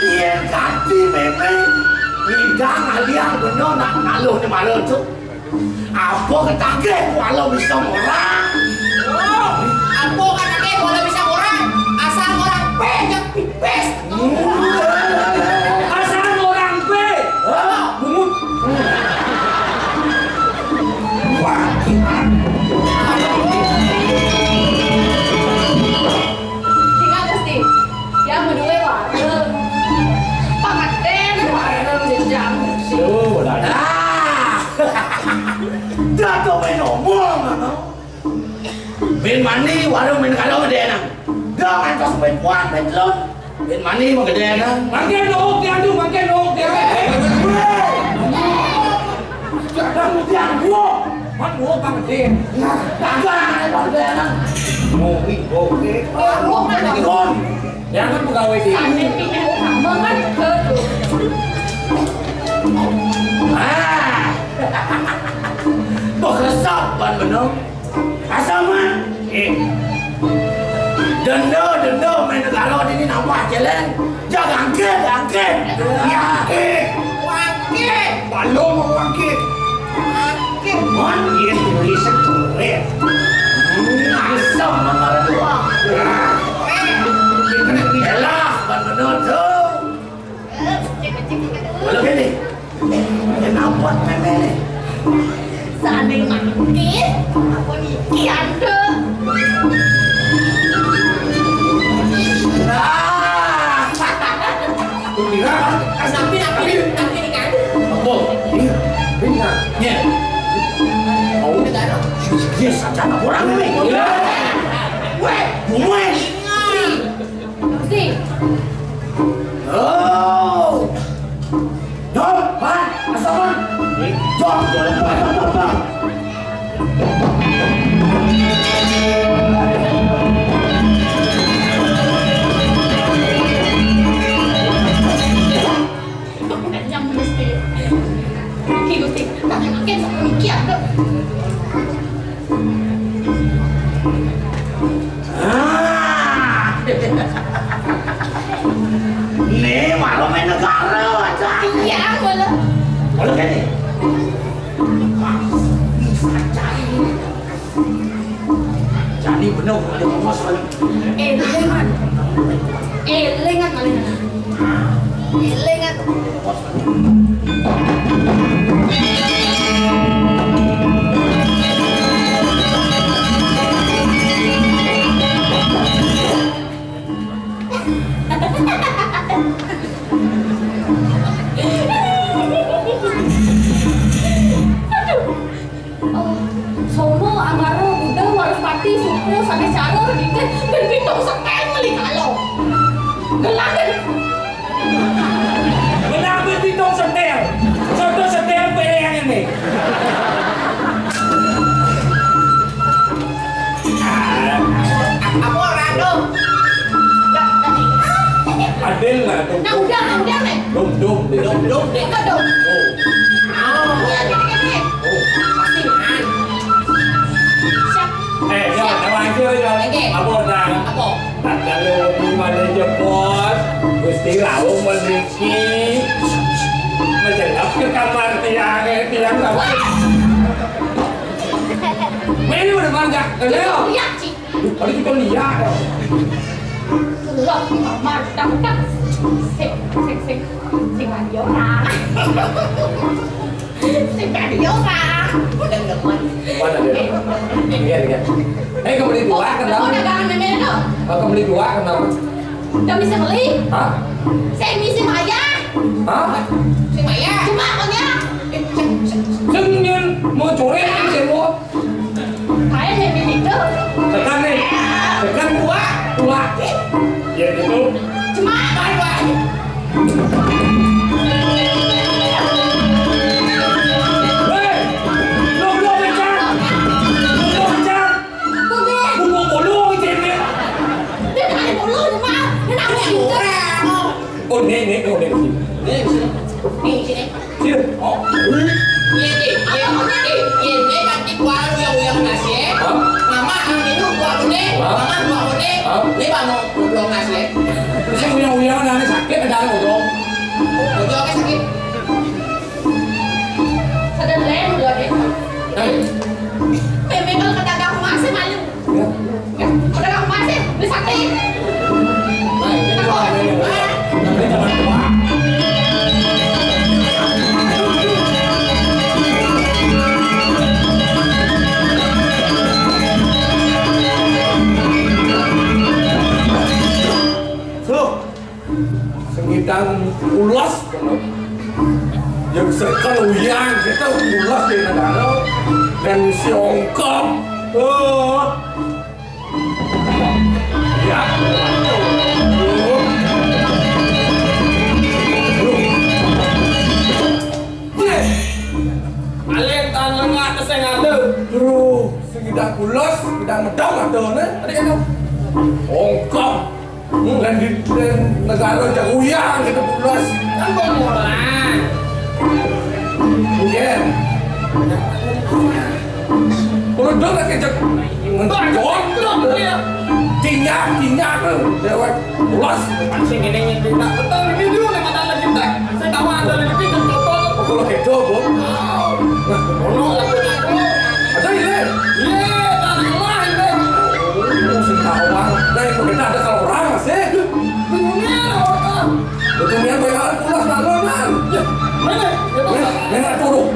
Iya ganti memang. Hidang aliang benar nak ngaluh ni malah tu. Apa ketagih walau bisa orang. Oh, aku kan kakek boleh bisa orang. Asal orang pejak pipes. Asal orang pe. Bungut. Wakian. Tinggal Gusti. Yang kedua warung. Pangaten warung jejang. Sudah dah. Dah tu main ngomong ano. Main mani warung main kalau gede nang. Dah kan kau main kuat main telur. Main mani mau gede nang. Makin dok dia tu makin dok dia. Jangan mudian gua. Man gua bang gede. Jangan bang gede nang. Ngopi ngopi. Oh, mana Kon. Yang kan pegawai di. Sampai pindah utama kan ke tuh. Beresap ban benar. Asal man. Denda main negara ini nampak jalan. Jangan angket. Ya angket. Wakil. Balong angket. Wakil. Man dia tulis tulis. Asal mana dua. Elah ban benar tu. Kalau gini. Kenapa memang? Seandainya makin, aku nikian deh. Tapi ni kan. Apa? Ini benar. Ya. Mau ni tak? Yes, saja nak orang ni. Weh, weh. Gusti, Oh. Jom, man, asal man. Jom. jam Gusti. Gusti, tak makin sama nikian deh. Ni malu main negara aja. Iya, boleh. Malu kan ni? Jadi benar ada ngomong sekali. Elengan kali. Elengan. Sono angaro udah waras pati suku sampai cara dikit dan pintu sekel meli kalau gelang kan Kenapa pitong setel? Contoh setel yang ini. Aku orang tu. Adil lah tu. nah udah nih Dum Duk dek. kita dong Oh, ya gini pasti kan. siap Jangan awak je Okey. Apa dah? Apa? Tak kalau di mana je bos. Gusti rawung memiliki. Macam apa ke kamar tiang apa? Meni udah banyak. Leo. lihat sih Kalau kita lihat dah. gelap kamar tak sing mandi orang sing mandi orang Udah demen. Mana dia? Lihat. Kamu beli dua kan? oh dagangan nenek tu Kamu beli dua kenapa? dah bisa beli Hah? saya misi Maya Hah? Si Maya. cuma punya Sengin mau curi kan semua. Kayak jadi itu. Tekan nih. Tekan tua. Ya gitu. Cuma Bye. Ini sini. Oh. Ini kaki gua yang ngasih. Mama ini gua ini, mama gua ini. Ini bangun belum ngasih. Terus uyang-uyang ada sakit ada udah. Udah sakit. Sadar lain udah deh. Memang pedagang emas sih malu. Pedagang emas sih bisa sakit. Sengitang ulas yang sekali uyang kita ulas di negara dan siongkap ya alentan lengah keseng ada sengitang ulas sedang medang ada ada kan ongkap dan di negara yang uyang kita pulas kan bomolan mungkin kalau dong lagi cek ngejong tinyak lewat pulas masih ini tidak betul ini dulu lewat lagi tek saya tahu ada lagi pintu betul kalau gitu bom kalau ada ini dari lain deh musim tawang dari kita ada kalau orang masih Betulnya bayar pulas laluan. Ya, mana turun.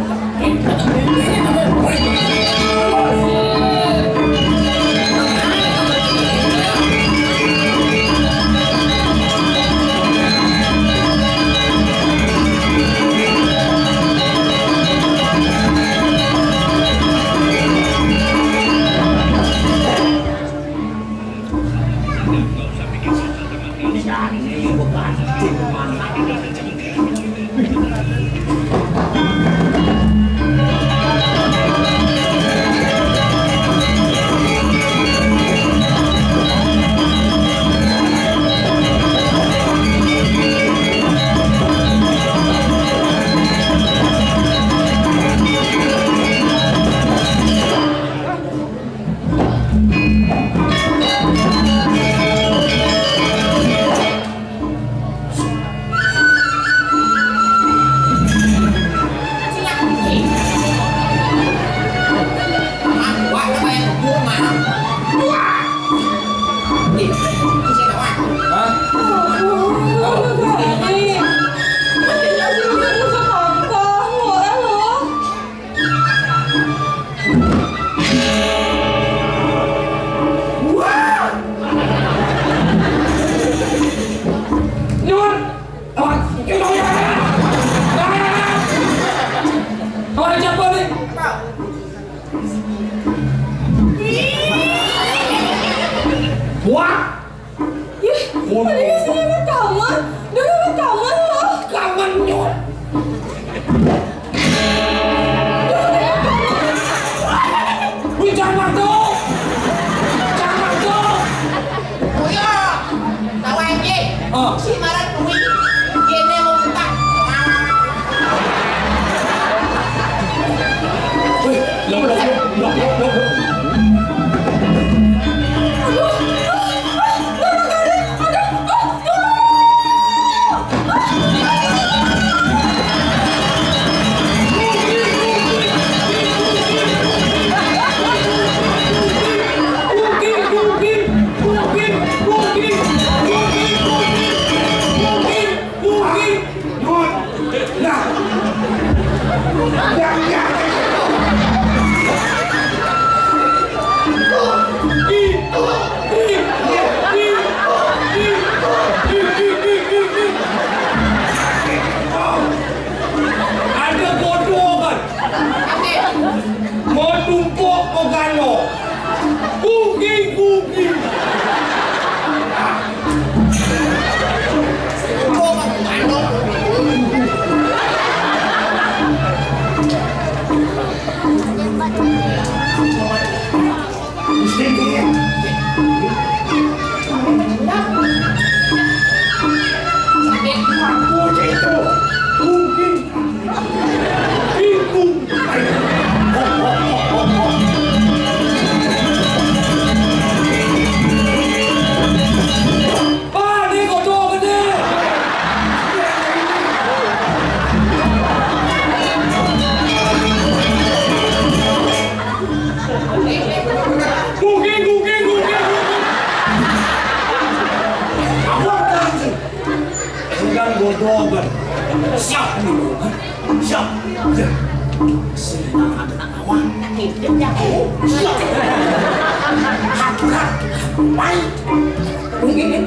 jodogan. Siap nih, siap. Senang anak awak. Hidup aku. Hapurat, baik. Mungkin.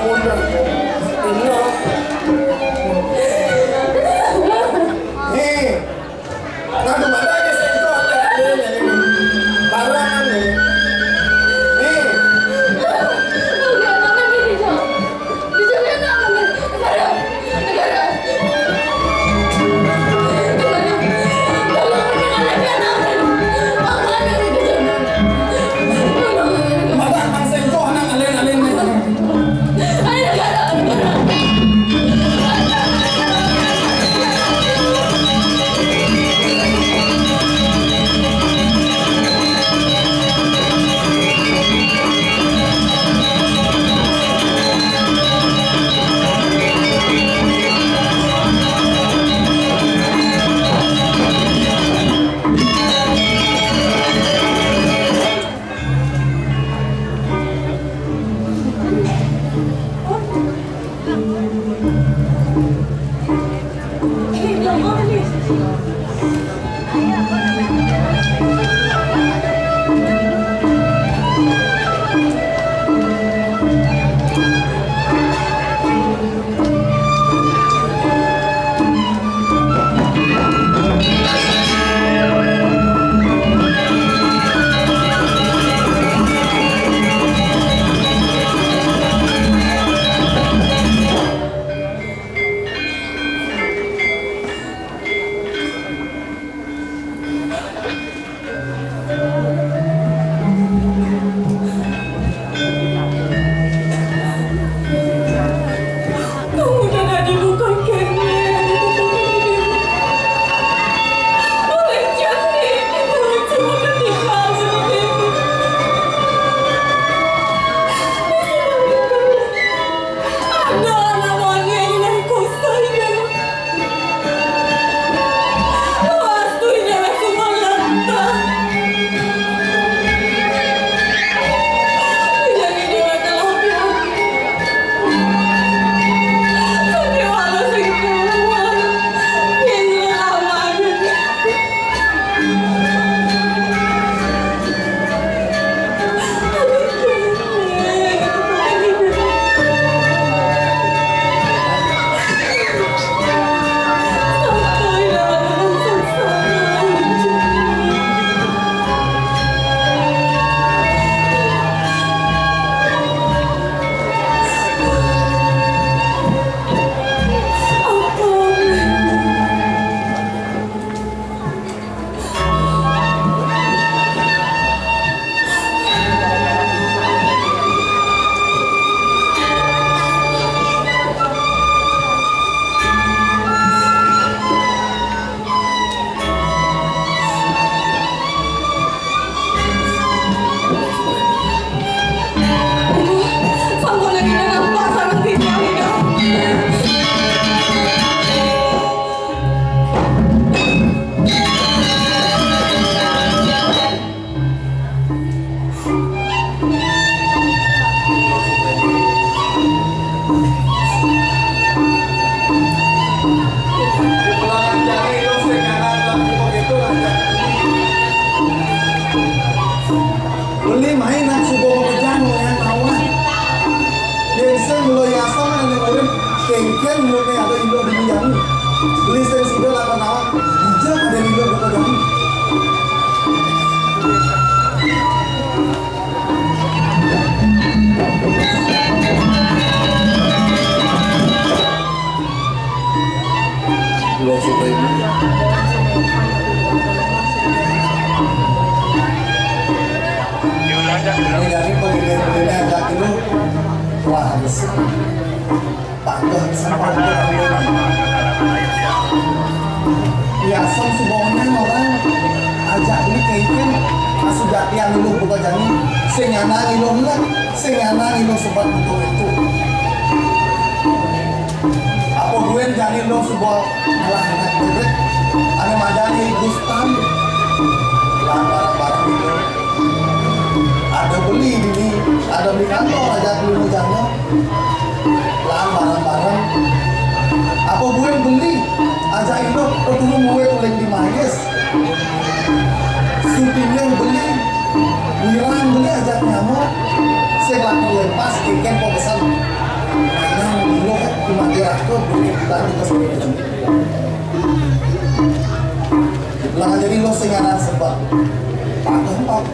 muda. Ini. Nih. Ngadu mana aja sengko ada ini. Barangan nih. Nih.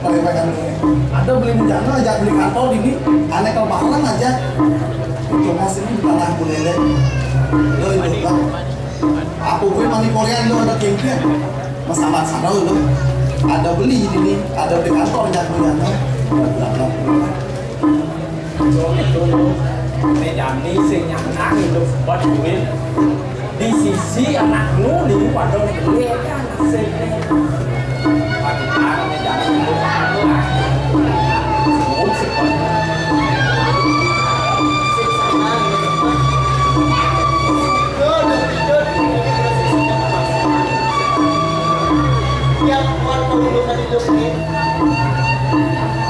perewekan ada beli mujana aja beli kantor ini aneh kalau barang aja itu mas ini bukan aku lele lo itu lah aku gue mani Korea lo ada kengkian mas amat sana lo ada beli ini ada beli kantor aja mujana Medan ini sing nyaman hidup buat duit di sisi anakmu di wadon gede kan sing wanita medan itu semut sekon yang kuat menghidupkan hidup ini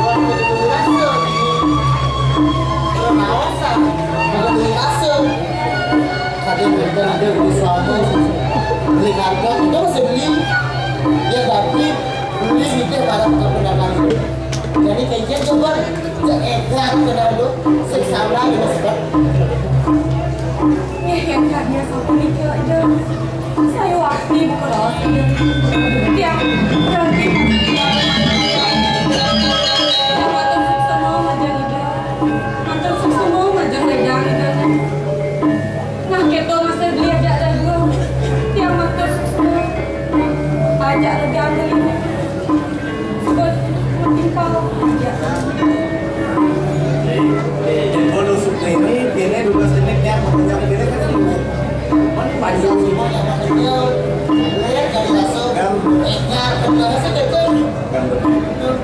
kuat menghidupkan rasa pengawasan menghidupkan rasa ada beli suami beli kantor itu masih beli dia tapi beli itu pada pedagang itu jadi kayaknya coba jangan kena itu seksama dengan sebab yang tadinya satu nikah aja saya waktu bukan tiap berarti ajak lebih ambil ini sebut timpal jadi bodoh suka ini dia dua seniknya makanya dia kan dulu mana panjang semua yang makanya lihat dari langsung kenal rasa betul kan betul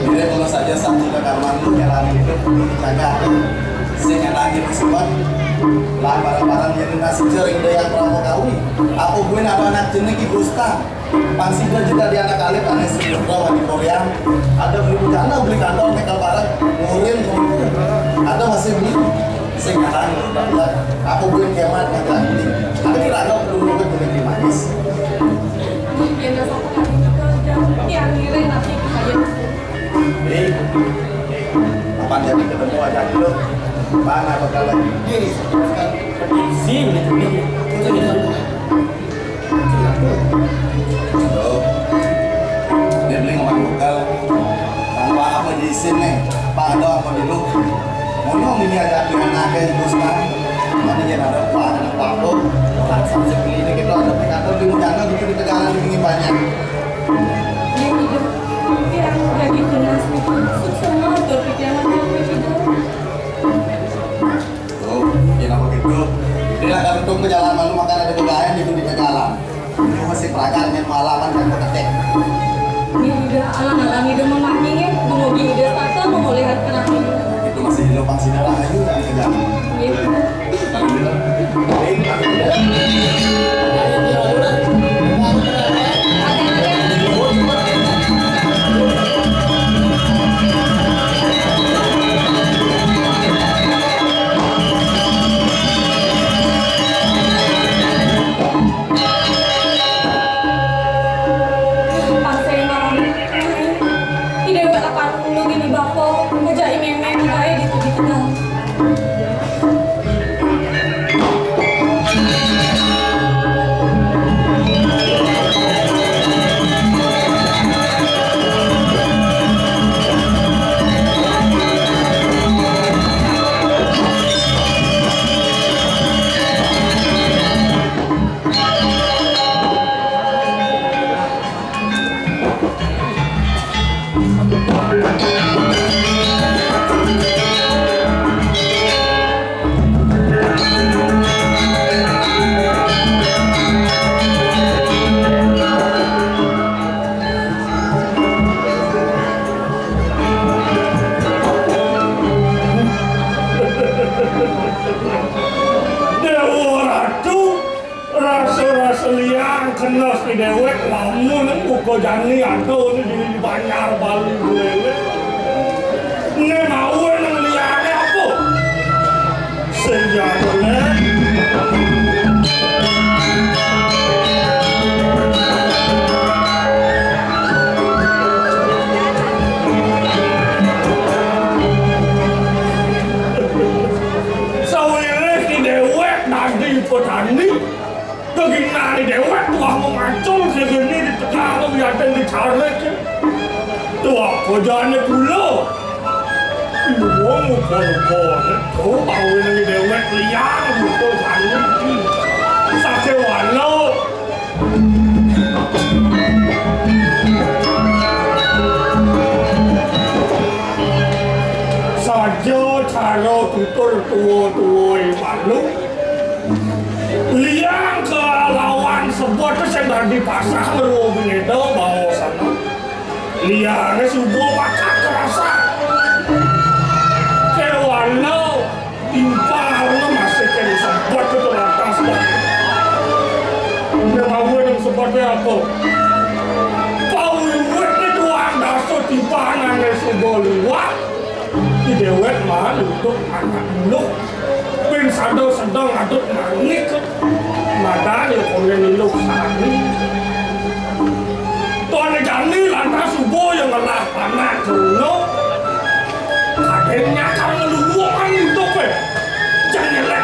dia kalau saja satu rekaman lu nyalain itu dijaga saya lagi semua lah barang-barang yang nasi jering dia yang pernah kawin aku gue ada anak jenis di Gusta pasti dia juga di anak alit aneh sebelumnya di Korea ada beli bujana beli kantor mekel barang ngurin ada masih beli sekarang aku gue kemat yang lagi ada kira ada belum beli manis yang satu kali kerja yang ngirim nanti kalian apa jadi ketemu aja dulu mana bakal lagi isi gitu nih itu gitu dia beli ngomong bakal tanpa apa di sini pak ada apa di lu ngomong ini ada dengan naga itu sekarang mana yang ada pak apa orang sampai klinik itu ada kantor di Mujana gitu di Tegalan ini banyak yang hidup yang lagi dinas itu semua berpikiran apa gitu ya begitu dia akan untung ke jalan malu makan ada kegayan itu di Tegalan itu masih peragaan yang malaman dan ketek ini udah alang-alang hidup memanggilnya mau di ide tata mau lihat kenapa itu masih di lubang sidarah aja di Tegalan kenas di dewek lamun uko jani aduh ini di Banyar Bali gue ini mau nang liane apa sejatnya sawire di dewek tadi petani keginari dewek tuh mau ngacul segini di Tegal yang di Charles Tua kojane pula. Wong pon-pon, tu bau ni dewek liang betul sana. Sake wano. Saja cara tutur tua-tua malu. Liang ke lawan sebut sedang di pasar berubah bawa sana. Liang sudah makan kerasa. Kewana timpalnya masih kena sebut itu lantas. Memang yang seperti apa? Kau luwet itu anda setimpanan yang sudah luwet. Di dewek mahal untuk anak dulu. Ben sedang aduk manik. Mada dia kemudian niluk sani. Tuan jani lantas subuh yang ngelah anak dulu. Kadangnya kan ngeluangan itu pe. Jangan nyelek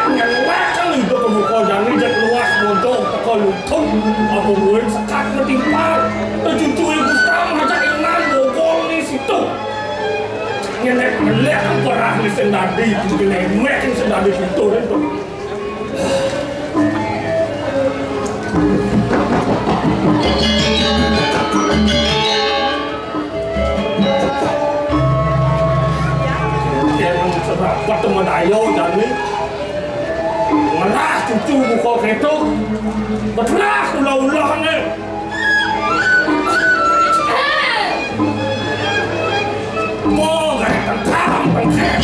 kan itu kemuka jani jat luas bodoh teka lutut. Apa buat sekat ngetimpal. Tercucu ibu sekarang ngajak ingat bogong di situ. Nyelek kan perah ni sendadi. Nyelek yang sendadi itu itu. Buat teman ayo jadi malah cucu buka ketuk belah ulah-ulah ni mau gak tentang pengkep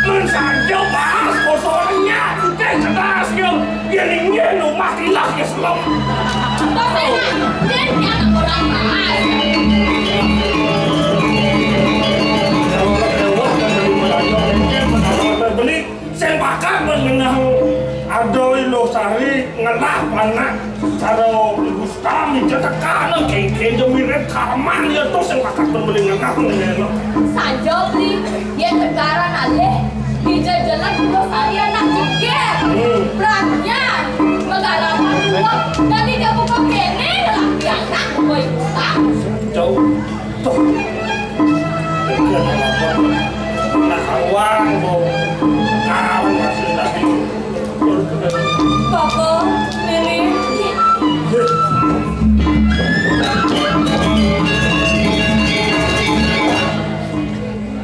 Mensanjau bahas kosorannya, udah cerdas yuk. Giling-giling rumah hilang ya selom. Tapi dia anak orang bahas. Kalau lewat dan beli sadoi lo sari ngelah panak cara Gustami jatakan kayak mirip kaman ya tuh yang kakak terbeli ngelah nih Saja beli dia negara nale dijajalan lo sari anak jeger beratnya megalaman uang dan tidak buka kene laki anak boy utang jauh tuh nah awang mau kawan masih tadi Papa, Nenek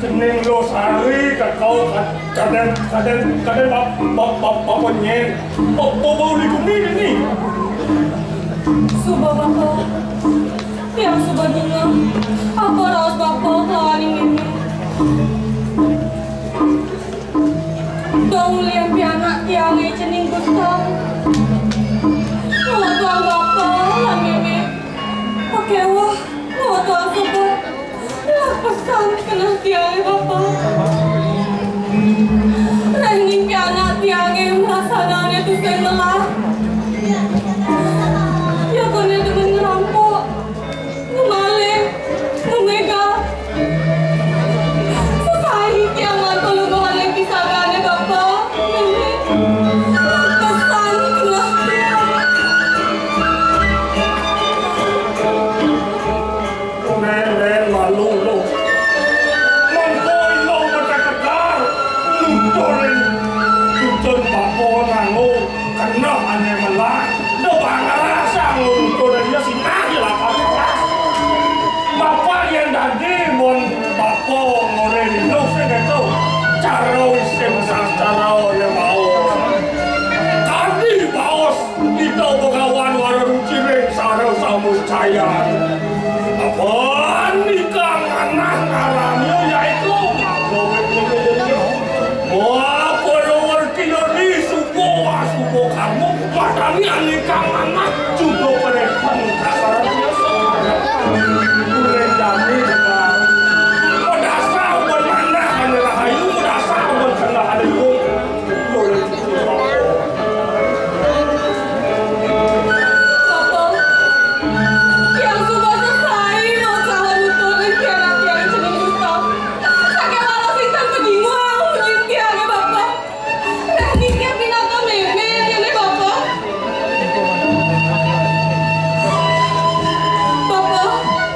jeneng lo sari kau kadang bapaknya bawa likumi ini Subah Papa yang subah juga apa raus Papa kawan ini dong lihat pianak yang cening gustang mau tuang Papa lah meme oke wah mau tuang sobat lah pesan kena tiang Papa Renging pianak tiangnya merasakannya tuh saya lelah ya kone dengan ngerampok ngemaling ngomega sesahi tiang mantul lubahan yang pisahkannya Bapak Nenek pesan kena tiang Nenek lalu lo mengkoi lo bercakap Tutur bapo nangu kena ane melah doang rasa ngutur dia sinah lah kelas bapak yang tadi mon bapo ngoreng lo segitu cara isim sastra yang mau tadi baos itu bagawan warung cireng sarau samu caya apa nikah anak aramnya yaitu wah follower kini suko kamu matami anikang anak juga perekan kasarannya boleh jami dasar bermana adalah hayu dasar berkena hayu Papa yang sudah selesai mau calon untuk pianak yang cening gustang sakit malas intan kedinguang uling tiangnya Bapak tekniknya pinaka meme ini Bapak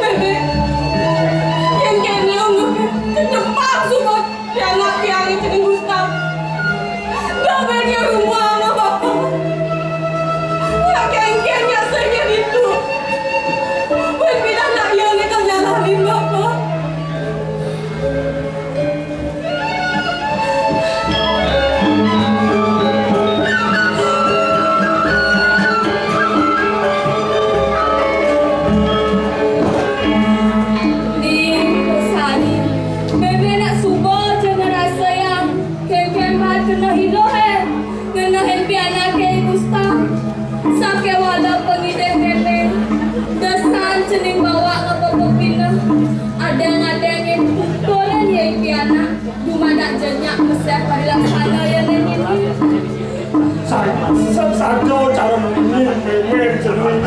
meme yang kene unggul kedepan sudah pianak yang cening gustang gak bagi rumah sama Bapak gak kengkengnya sehingga itu berpindah nak yang itu jalanin Bapak di Sani bebe nak subuh jangan rasa yang kengkeng mah kena hilo kena pianak ke Gustang sampai wala pengideng bebe desan cening bawa ngapa pina ada ngadengin pukulan yang pianak cuma nak jenyak meseh pada sana yang ini Satu cara memilih jenis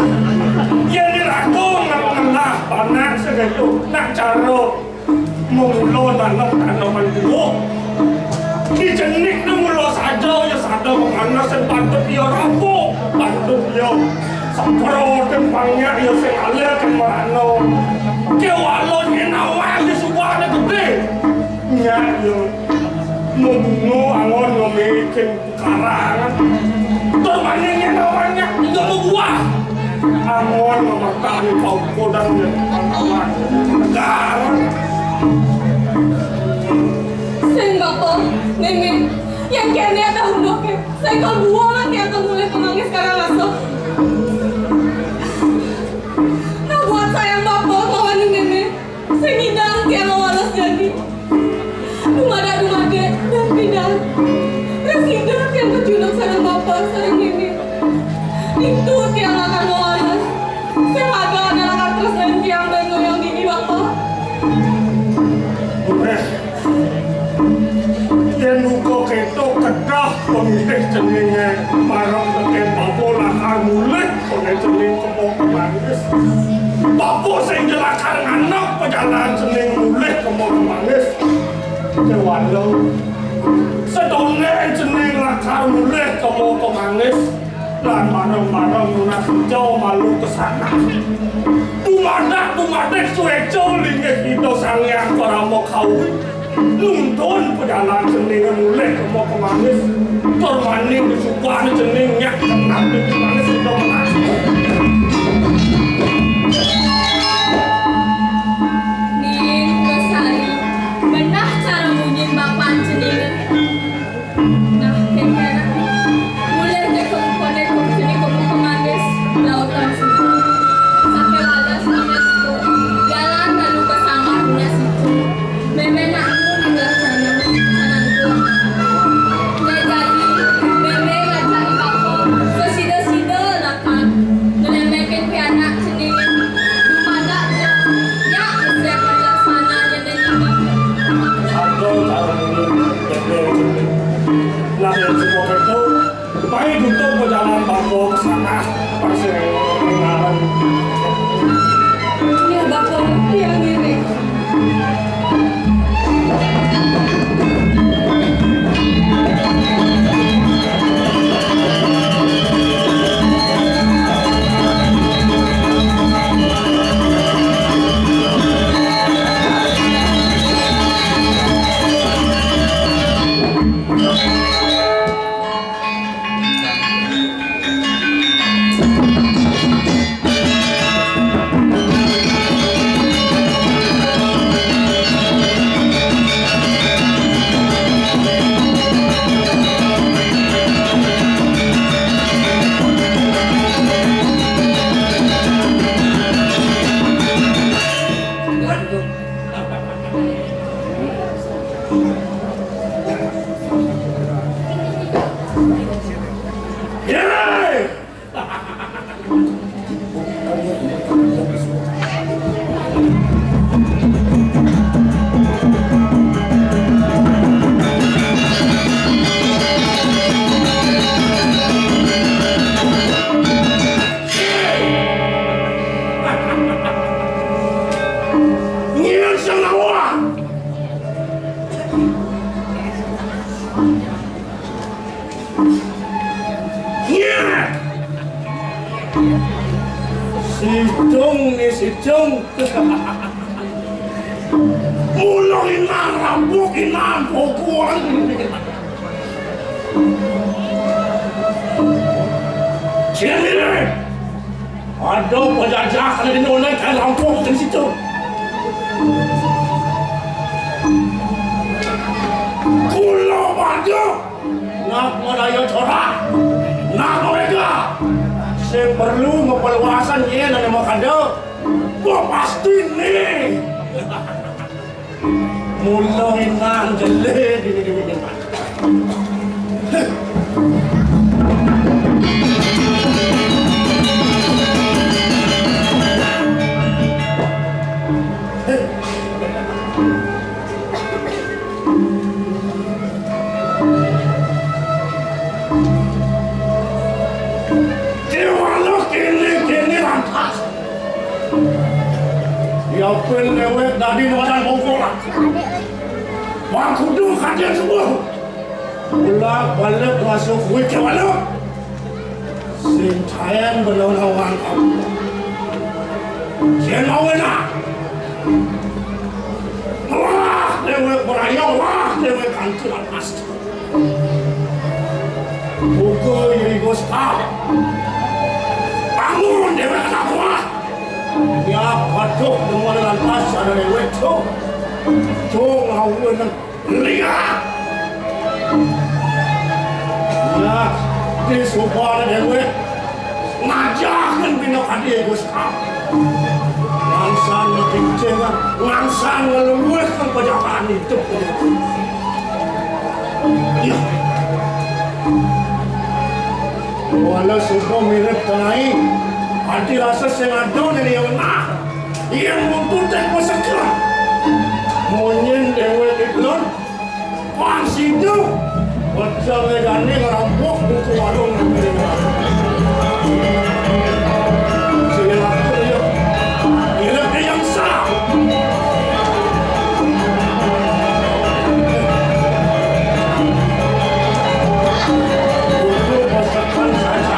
yang diragung ngelah panak segitu nak cara mengulo tanam tanaman buah di jenis mengulo saja ya sada menganas dan pantut dia rampok pantut dia sampro tempangnya ya sengalir kemana kewalo nyenawal di sebuah gede nyak ya membunuh angon ngemikin karangan termaninya namanya tidak membuah angon memakani kaum kodang dan kawan negara Sing Bapak, Mimi, yang kene ada undoknya saya kalau buang nanti akan mulai pemangis sekarang masuk nah buat sayang Bapak kawan Mimi saya ngidang tiang walas jadi dumade dan pindah Resida yang kecunduk sarang Bapak sarang Mimi itu tiang akan walas saya ada akan terus dan tiang dan goyang gini Bapak yang buka ketok kedah pemilik jenenge marang teken bapak lakar mulih oleh jeneng kemok kemangis bapak sing jelakar anak pejalan jeneng mulih kemok kemangis kewalau sedone jeneng lakar mulih kemok kemangis lan marang-marang lunas hijau malu kesana tumadak sueco linggih kita sangyang paramo kawin nuntun pejalan jeneng mulih kemok kemangis termaning disupah jenengnya kenal di kemangis kita menang Ning Besari benah cara munyin bapan jenengan nah kekena mulai dekong jening kemuk kemangis lautan suku sampai wadah sangat itu jalan lalu kesangarnya situ memenakmu di belah sana sanangku ngejadi meme ngajari bapak sesida-sida nakan ngelemeken pianak jenengan dumada ya siap pelaksana jenengan atau cara ini nah yang semua itu baik untuk berjalan bapak kesana pasti mengaran ya bapak yang ngiri Sijung mulai narabuk inam pokuan sini ada penjajah kalau di nolai kayak lampung di situ kulo baju nak meraya corak nak mereka saya perlu memperluasan dia dan makanya gua pasti nih mulai nang jelek gini ya pun lewat dari badan pokok lah wah kudu kajian semua bolak balik masuk wiki balik sincayan berlawan-lawan kamu sian mau enak wah lewat berayau wah lewat kantor pasti buku Yigos Kau bangun lewat kenapa ya patok dengan lantas ada lewat Cong awan lihat ya di sopan lewat ngajakan bina kadi Gus Kau langsan ngekincengan langsan ngeluwehkan pejabat itu ya walau sudah mirip tanai hati rasa sengadon ini yang nak yang mempunyai masalah monyen dewe iklon pang sidu Macam ni ngerampok buku warung ni. Siapa dia? Dia yang sah. Untuk masakan saja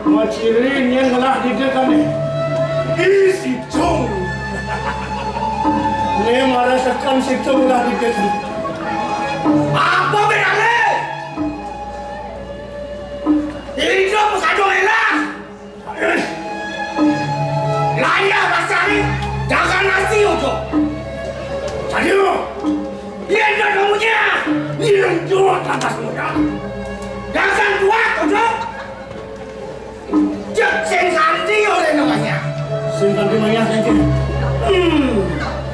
Macirin yang telah didekan isi cung. Ini merasakan si cung lah didekan. Apa bedanya? Hidup kado enak. Layak pasari, jangan nasi ujuk. Jadi, yang dah kamunya, yang jual atas muda. Jangan buat ujuk. Sen Kandi oleh namanya. Sen Kandi namanya nanti.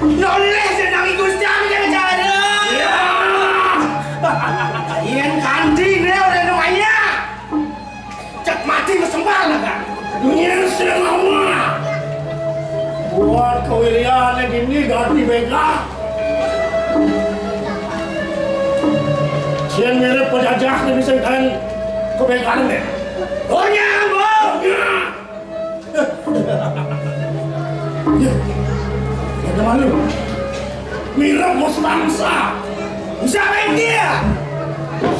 Noleh sedang ikut jam cara. Ya. Sen Kandi ni oleh namanya. Cek mati bersembah kan. Dunia selama. Buat kewilian ini ganti bega. Sen mirip penjajah ni bisa kan kebegaran ni. Oh ya. Ya, ada malu. Mira bos bangsa. Siapa dia?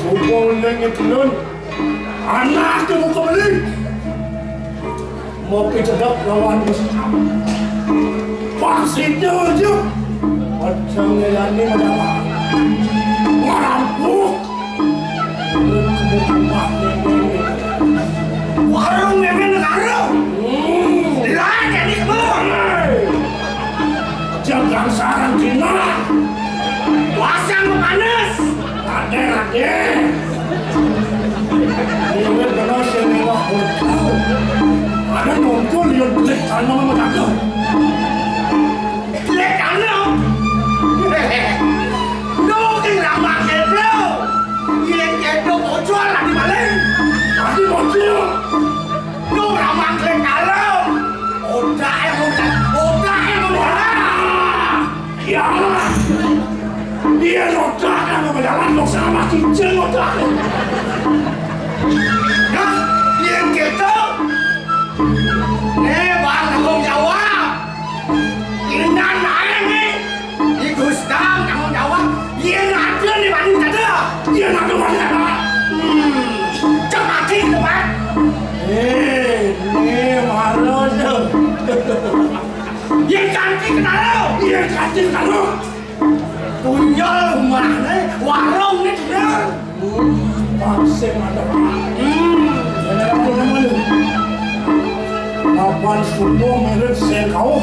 Supong nengit nun. Anak tu bukan beli. Mau kejadap lawan Islam. Pasti je. Macam ni macam merampok. Warung memang negara. Lain jadi kebun. Jangan sarang Cina. Pasang panas. Ada. Ini kena semua hotel. Ada nonton yang belik tanah menjaga. Belik tanah. Nongking ramah keblo. Yang keblo bocor lagi balik. Lagi bocor. Lu ramah keblo dalam. Otak yang ya, dia otak yang berjalan sama cincin otak. Nah, yang gitu, nih bang tanggung jawab. Ini naik nih, di Gustang tanggung jawab. Dia ada di Bandung ada, dia ada di mana? Cepat sih cepat. Nih marah tuh. Yang cantik kenal, yang cantik kenal. Punya rumah nih, warung nih bener. Pasir ada. Mana? Kapan subuh mirip sekau?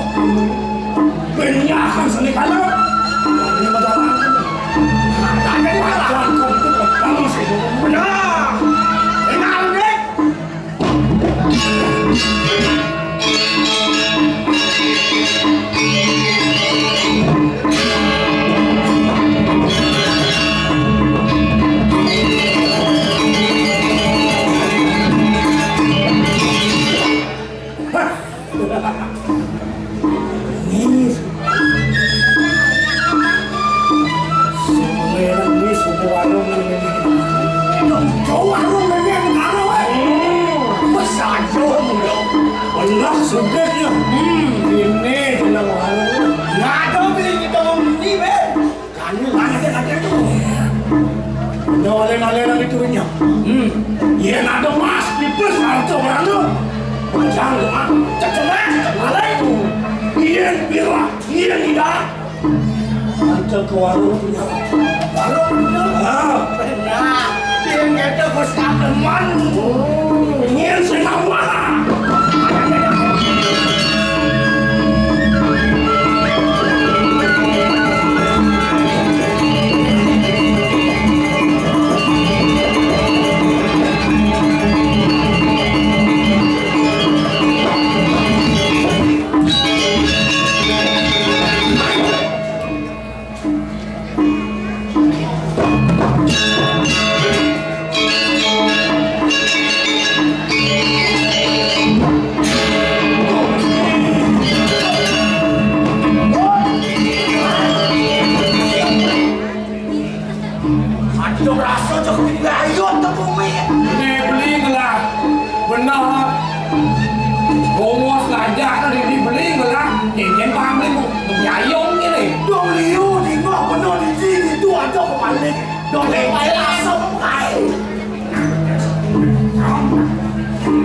Penyakan seni kalau. Ini macam apa? Ada di mana? Kamu sih. Benar. Kenal deh. Sudahnya, ini jelang warung. Nggak ada beli kita mau beli, Ben. Kan ada tu. Noleh-noleh lagi turunnya. Jangan cuma cacema, alai. Ian bila, Ian tidak. Ada ke warung punya. Warung punya. Benar. Ian kata kau start teman. Ian senawa.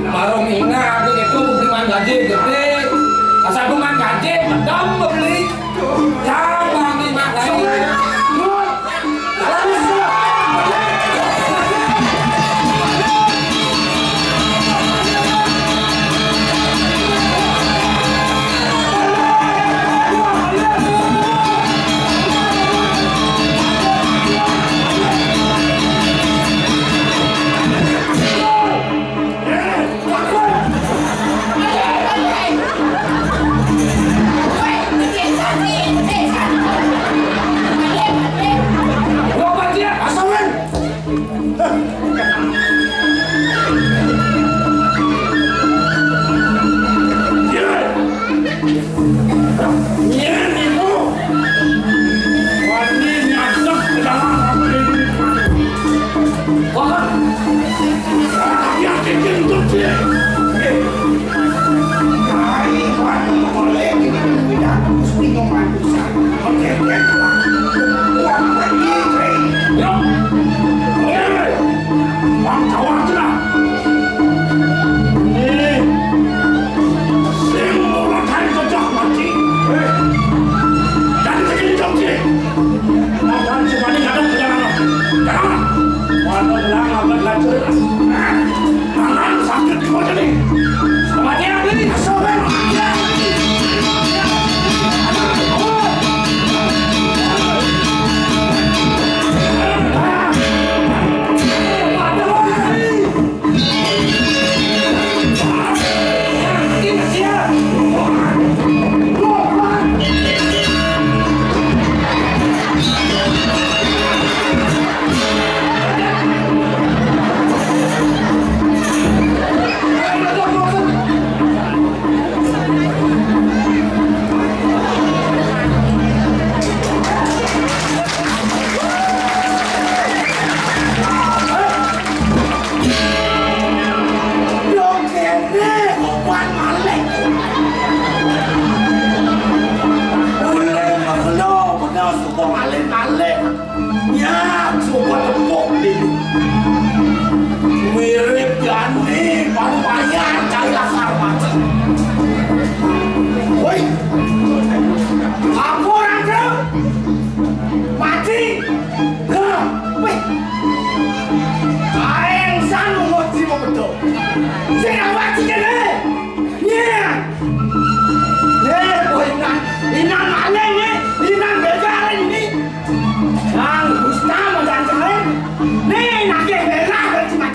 Marung ina aku itu bukan gaji gede. Asal bukan gaji, bedam beli. Jangan lima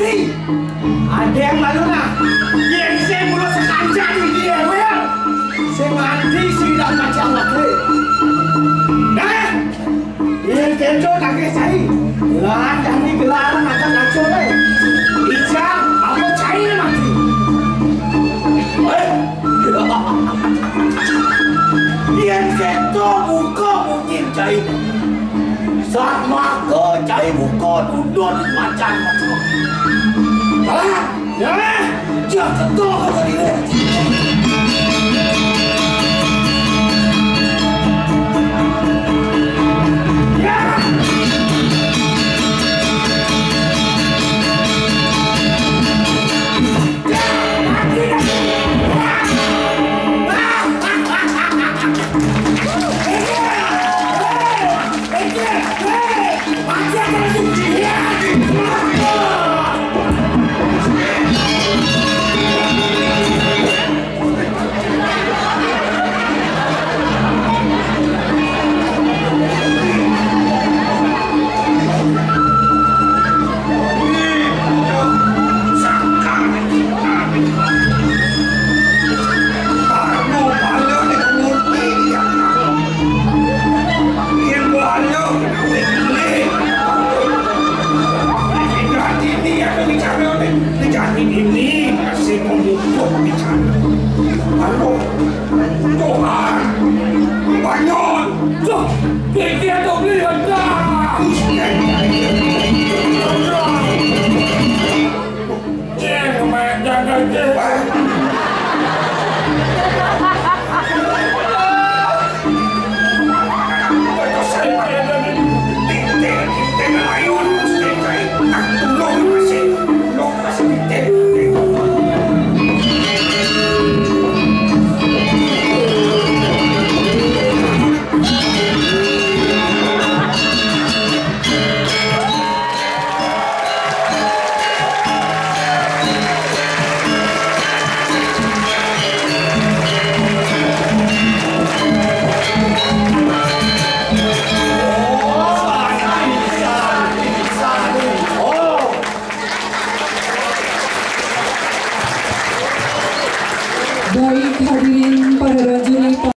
lagi. Ada yang malu nak? Yang saya mulut sekancang ni dia, ya? Saya mandi sudah macam lagi. Nah, yang kencok tak kena cari. Lah, dah ni gelaran macam kacau ni. Ijam, apa cari mati? Yang kencok buka mungkin cari. Saat maka cari buka duduk macam-macam. Alah, jangan! Jangan ketuk kata dia.